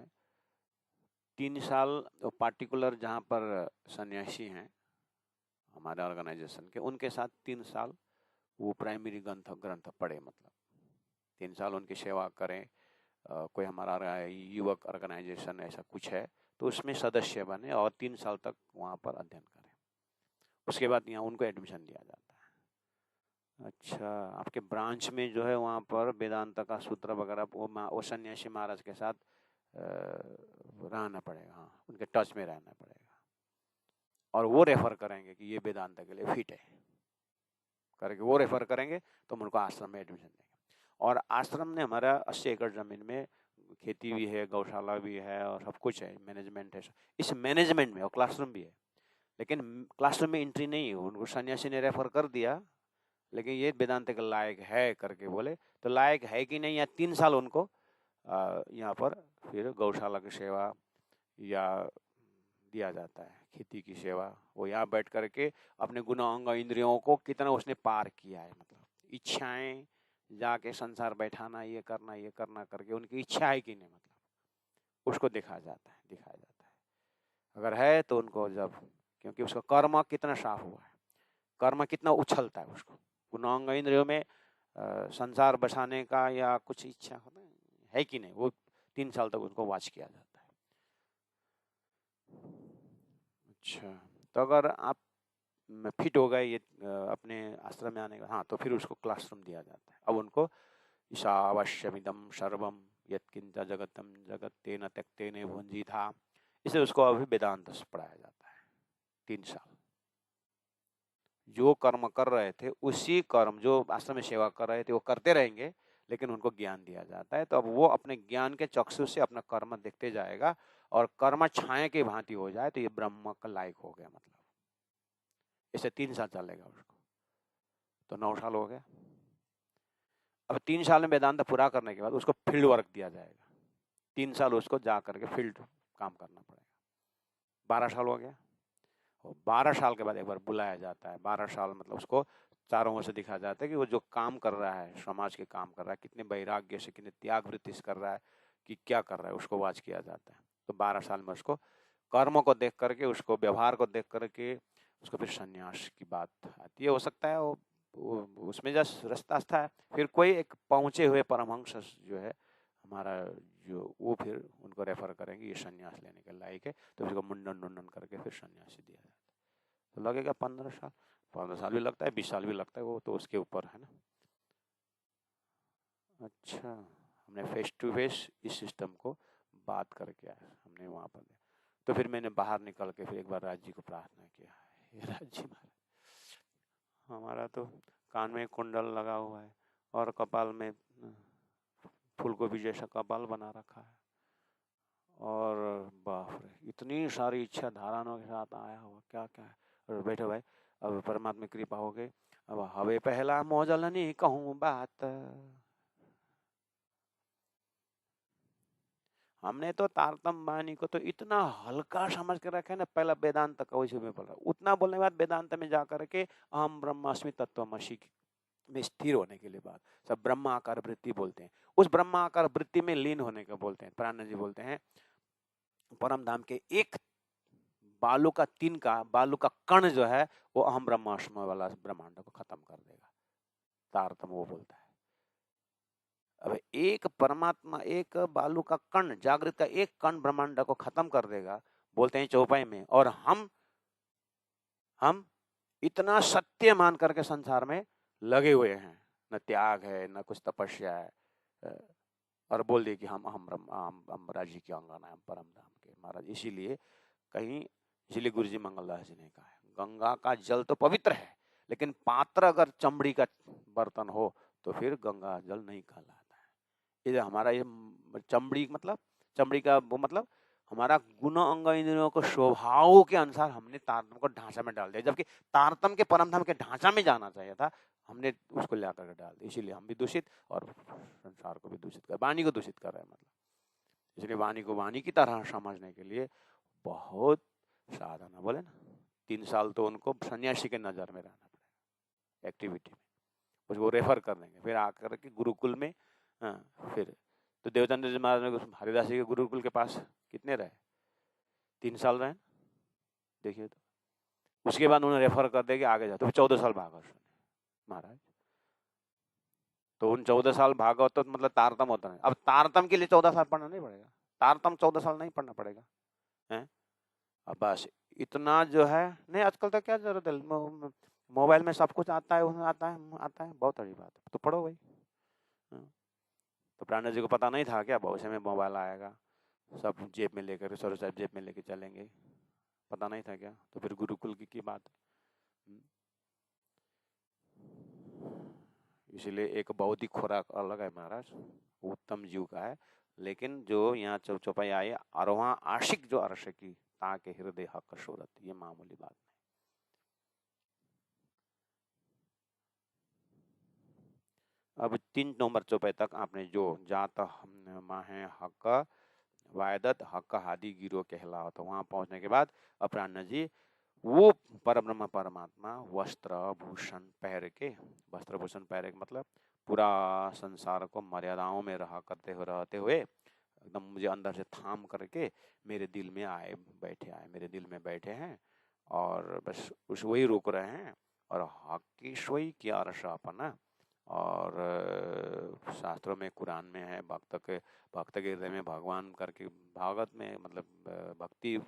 3 साल पार्टिकुलर जहाँ पर सन्यासी हैं हमारे ऑर्गेनाइजेशन के, उनके साथ 3 साल वो प्राइमरी ग्रंथ ग्रंथ पढ़े, मतलब 3 साल उनकी सेवा करें। कोई हमारा युवक ऑर्गेनाइजेशन ऐसा कुछ है तो उसमें सदस्य बने और 3 साल तक वहाँ पर अध्ययन करें, उसके बाद यहाँ उनको एडमिशन दिया जाता है। अच्छा, आपके ब्रांच में जो है वहाँ पर वेदांत का सूत्र वगैरह वो सन्यासी महाराज के साथ रहना पड़ेगा, हाँ उनके टच में रहना पड़ेगा, और वो रेफर करेंगे कि ये वेदांत के लिए फिट है करके, वो रेफर करेंगे तो हम उनको आश्रम में एडमिशन देंगे। और आश्रम ने हमारा 80 एकड़ जमीन में खेती भी है, गौशाला भी है और सब कुछ है, मैनेजमेंट है, इस मैनेजमेंट में और क्लासरूम भी है, लेकिन क्लासरूम में एंट्री नहीं है, उनको सन्यासी ने रेफर कर दिया, लेकिन ये वेदांत के लायक है करके बोले, तो लायक है कि नहीं, या 3 साल उनको यहाँ पर फिर गौशाला की सेवा या दिया जाता है, खेती की सेवा, वो यहाँ बैठ करके अपने गुण अंग इंद्रियों को कितना उसने पार किया है, मतलब इच्छाएं जाके संसार बैठाना, ये करना करके उनकी इच्छा है कि नहीं, मतलब उसको दिखाया जाता है। अगर है तो उनको, जब क्योंकि उसका कर्म कितना साफ हुआ है, कर्म कितना उछलता है, उसको गुणांग इंद्रियों में संसार बसाने का या कुछ इच्छा है कि नहीं, वो 3 साल तक उनको वॉच किया जाता है। अच्छा, तो अगर आप फिट हो गए ये अपने आश्रम में आने का, हाँ तो फिर उसको क्लासरूम दिया जाता है। अब उनको ईशावास्यमिदं सर्वम यत्किंच जगतम जगत्तेन त्यक्तेन भुंजीथा, इसे उसको अभी वेदांत पढ़ाया जाता है 3 साल। जो कर्म कर रहे थे उसी कर्म जो आश्रम में सेवा कर रहे थे वो करते रहेंगे, लेकिन उनको ज्ञान दिया जाता है। तो अब वो अपने ज्ञान के चक्षु से अपना कर्म देखते जाएगा और कर्म छाया की भांति हो जाए तो ये ब्रह्म का लायक हो गया। मतलब इसे 3 साल चलेगा उसको, तो 9 साल हो गया। अब 3 साल में वेदांत पूरा करने के बाद उसको फील्ड वर्क दिया जाएगा। 3 साल उसको जा करके फील्ड काम करना पड़ेगा। 12 साल हो गया और 12 साल के बाद एक बार बुलाया जाता है। 12 साल मतलब उसको चारों ओर से दिखाया जाता है कि वो जो काम कर रहा है, समाज के काम कर रहा है, कितने वैराग्य से, कितने त्याग वृत्ति से कर रहा है, कि क्या कर रहा है, उसको वाच किया जाता है। तो 12 साल में उसको कर्मों को देख करके, उसको व्यवहार को देख करके उसको फिर संन्यास की बात आती है। हो सकता है वो उसमें जस्ट रास्ता है। फिर कोई एक पहुंचे हुए परमहंस जो है हमारा, जो वो फिर उनको रेफर करेंगे ये संन्यास लेने के लायक है, तो उसको मुंडन मुंडन करके फिर संन्यासी दिया जाता है। तो लगेगा 15 साल, 15 साल भी लगता है, 20 साल भी लगता है, वो तो उसके ऊपर है ना। अच्छा, हमने फेस टू फेस इस सिस्टम को बात करके आया, हमने वहाँ पर। तो फिर मैंने बाहर निकल के फिर एक बार राज जी को प्रार्थना किया, हे राज जी महाराज, हमारा तो कान में कुंडल लगा हुआ है और कपाल में फूलगोभी जैसा कपाल बना रखा है और बाप रे इतनी सारी इच्छा धाराओं के साथ आया हुआ, क्या क्या है। और बैठो भाई, अब परमात्मा की कृपा हो गई। अब हवे पहला मोजलनी कहूँ बात, हमने तो तारतम वाणी को तो इतना हल्का समझ के रखे ना, पहला वेदांत का वैसे में बोल रहा, उतना बोलने के बाद वेदांत में जाकर के अहम ब्रह्मास्मि तत्वमसि में स्थिर होने के लिए बात, सब ब्रह्माकार वृत्ति बोलते हैं। उस ब्रह्माकार वृत्ति में लीन होने को बोलते हैं। प्राण जी बोलते हैं परम धाम के एक बालू का तिनका, बालू का कण जो है वो अहम ब्रह्मास्मि वाला ब्रह्मांड को खत्म कर देगा। तारतम वो बोलता है। अब एक परमात्मा, एक बालू का कण, जागृत का एक कण ब्रह्मांड को खत्म कर देगा, बोलते हैं चौपाई में। और हम इतना सत्य मान करके संसार में लगे हुए हैं, न त्याग है न कुछ तपस्या है, और बोल दिए कि हम राजी की अंगना है, हम परम धाम के महाराज। इसीलिए कहीं, इसीलिए गुरु जी मंगलदास जी ने कहा है, गंगा का जल तो पवित्र है, लेकिन पात्र अगर चमड़ी का बर्तन हो तो फिर गंगा जल नहीं कहलाता है। ये हमारा ये चमड़ी मतलब, चमड़ी का वो मतलब हमारा गुण अंग इंद्रियों को स्वभाव के अनुसार हमने तारतम को ढांचा में डाल दिया, जबकि तारतम के परम धाम के ढांचा में जाना चाहिए था, हमने उसको ला करके डाल दिया। इसीलिए हम भी दूषित और संसार को भी दूषित कर, वाणी को दूषित कर रहे हैं। मतलब इसलिए वाणी को वाणी की तरह समझने के लिए बहुत साधना, बोले ना 3 साल तो उनको सन्यासी के नजर में रहना पड़ेगा, एक्टिविटी में उसको रेफर कर देंगे। फिर आकर के गुरुकुल में, फिर तो देवचंद्र जी महाराज ने हरिदास जी के गुरुकुल के पास कितने रहे, 3 साल रहे, देखिए। तो उसके बाद उन्हें रेफर कर देंगे आगे जाते, तो 14 साल भागवत सुने महाराज। तो उन 14 साल भागवत तो मतलब तारतम होता है। अब तारतम के लिए 14 साल पढ़ना नहीं पड़ेगा, तारतम 14 साल नहीं पढ़ना पड़ेगा, है। अब बस इतना जो है, नहीं आजकल तो क्या जरूरत है, मोबाइल में सब कुछ आता है, उसमें आता है, बहुत बड़ी बात है, तो पढ़ो भाई। तो प्राण जी को पता नहीं था क्या भविष्य में मोबाइल आएगा, सब जेब में लेकर, सर साहब जेब में लेके चलेंगे, पता नहीं था क्या। तो फिर गुरुकुल की बात है। इसीलिए एक बौद्धिक खुराक अलग है महाराज, उत्तम जीव का है। लेकिन जो यहाँ चौपाई आए और वहाँ आशिक जो अर्श की ताके हृदय हक शोरत, ये मामूली बात नहीं। अब 3 नंबर चौपाई तक आपने जो जात माहे हक वायदत हक हादी गिरो कहलाओ, तो वहां पहुंचने के बाद अपराह्न जी वो परब्रह्म परमात्मा वस्त्र भूषण पहन के, वस्त्र भूषण पहन के मतलब पूरा संसार को मर्यादाओं में रहते हुए एकदम मुझे अंदर से थाम करके मेरे दिल में मेरे दिल में बैठे हैं और बस उस वही रोक रहे हैं। और हकीश्वई की अपना, और शास्त्रों में, कुरान में है, भक्त के हृदय में भगवान करके, भागवत में मतलब भक्ति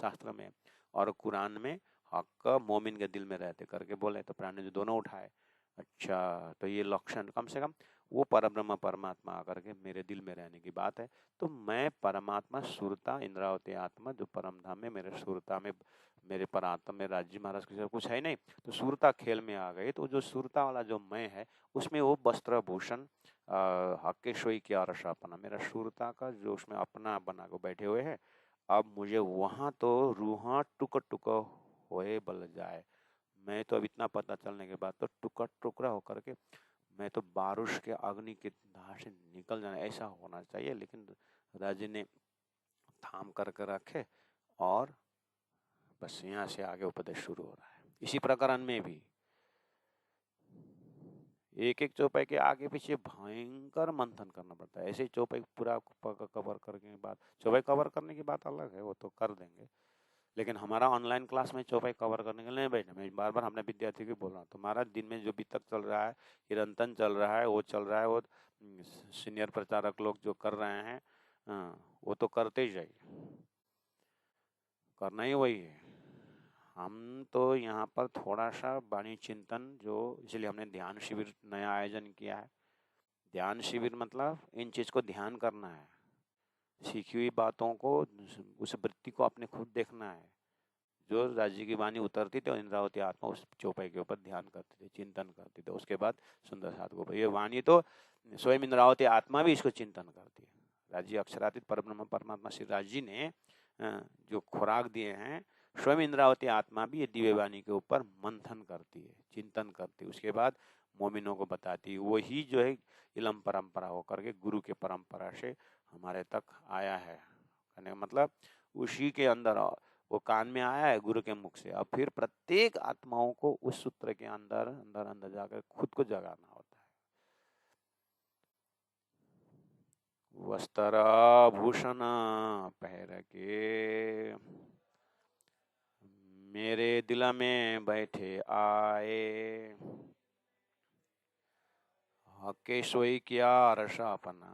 शास्त्र में, और कुरान में हक मोमिन के दिल में रहते करके बोले। तो प्राण जी दोनों उठाए। अच्छा, तो ये लक्षण कम से कम वो परब्रह्म परमात्मा आकर के मेरे दिल में रहने की बात है। तो मैं परमात्मा सुरता इंद्रावती आत्मा जो परम धाम में मेरे सुरता में, मेरे परात्मा में राज्य महाराज के कुछ है नहीं, तो सुरता खेल में आ गई। तो जो सुरता वाला जो मैं है उसमें वो वस्त्र भूषण हक्के सोई क्या रसापना, मेरा शूरता का जो उसमें अपना बना को बैठे हुए हैं, अब मुझे वहां तो रूहा टुक टुक होए बल जाए। मैं तो अब इतना पता चलने के बाद तो टुकड़ा टुकड़ा होकर के मैं तो बारुश के अग्नि की धार से निकल जाना, ऐसा होना चाहिए। लेकिन राजी ने थाम कर रखे और बस यहाँ से आगे उपदेश शुरू हो रहा है। इसी प्रकरण में भी एक एक चौपाई के आगे पीछे भयंकर मंथन करना पड़ता है। ऐसे चौपाई पूरा कवर करने के बाद, चौपाई कवर करने की बात अलग है, वो तो कर देंगे, लेकिन हमारा ऑनलाइन क्लास में चौपाई कवर करने के लिए नहीं बैठना। मैं बार बार अपने विद्यार्थी को बोल रहा हूँ, तुम्हारा दिन में जो भी तक चल रहा है, चिरंतन चल रहा है, वो चल रहा है, वो सीनियर प्रचारक लोग जो कर रहे हैं, वो तो करते ही जाइए, करना ही वही है। हम तो यहाँ पर थोड़ा सा वाणी चिंतन, जो इसलिए हमने ध्यान शिविर नया आयोजन किया है। ध्यान शिविर मतलब इन चीज को ध्यान करना है, सीखी हुई बातों को, उस वृत्ति को अपने खुद देखना है। जो राज्य की वाणी उतरती थी और इंद्रावती आत्मा उस चौपाई के ऊपर ध्यान करते थे, चिंतन करते थे। उसके बाद सुंदर साथ को ये वाणी तो स्वयं इंद्रावती आत्मा भी इसको चिंतन करती है। राज्य अक्षरातीत परब्रह्म परमात्मा श्री राज्य ने जो खुराक दिए हैं, स्वयं इंद्रावती आत्मा भी ये दिव्य वाणी के ऊपर मंथन करती है, चिंतन करती है। उसके बाद मोमिनों को बताती है। वही जो है इलम परंपरा होकर के गुरु के परंपरा से हमारे तक आया है। कहने का मतलब उसी के अंदर वो कान में आया है गुरु के मुख से। अब फिर प्रत्येक आत्माओं को उस सूत्र के अंदर अंदर अंदर जाकर खुद को जगाना होता है। वस्त्र भूषण पहर के मेरे दिल में बैठे आए, हके सोई किया रसापना,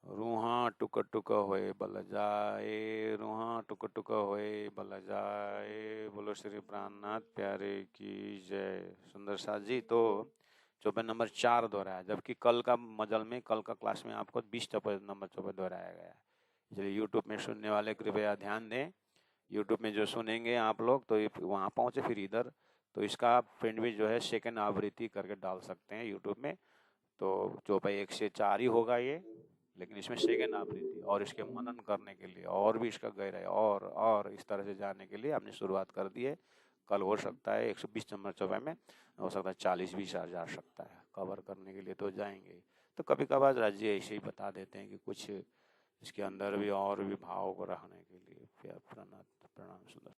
रूहा टुक टुक होए बल जाए, रूहा टुक टुक होए बल जाए। बोलो श्री प्राणनाथ प्यारे की जय। सुंदर साथ जी तो चौपाई नंबर 4 दोहराया, जबकि कल का मजल में, कल का क्लास में आपको 20 नंबर चौपाई दोहराया गया है। इसलिए यूट्यूब में सुनने वाले कृपया ध्यान दें। यूट्यूब में जो सुनेंगे आप लोग तो वहाँ पहुँचे, फिर इधर तो इसका प्रिंट भी जो है सेकंड आवृत्ति करके डाल सकते हैं यूट्यूब में। तो चौपाई 1 से 4 ही होगा ये, लेकिन इसमें सेकंड आवृत्ति, और इसके मनन करने के लिए और भी इसका गहराई और इस तरह से जाने के लिए हमने शुरुआत कर दी है। कल हो सकता है 120 नंबर चौपाई में, हो सकता है 40 भी जा सकता है। कवर करने के लिए तो जाएंगे। तो कभी कभार राज्य ऐसे ही बता देते हैं कि कुछ इसके अंदर भी और भी भाव को रखने के लिए। प्रणाम सुंदर।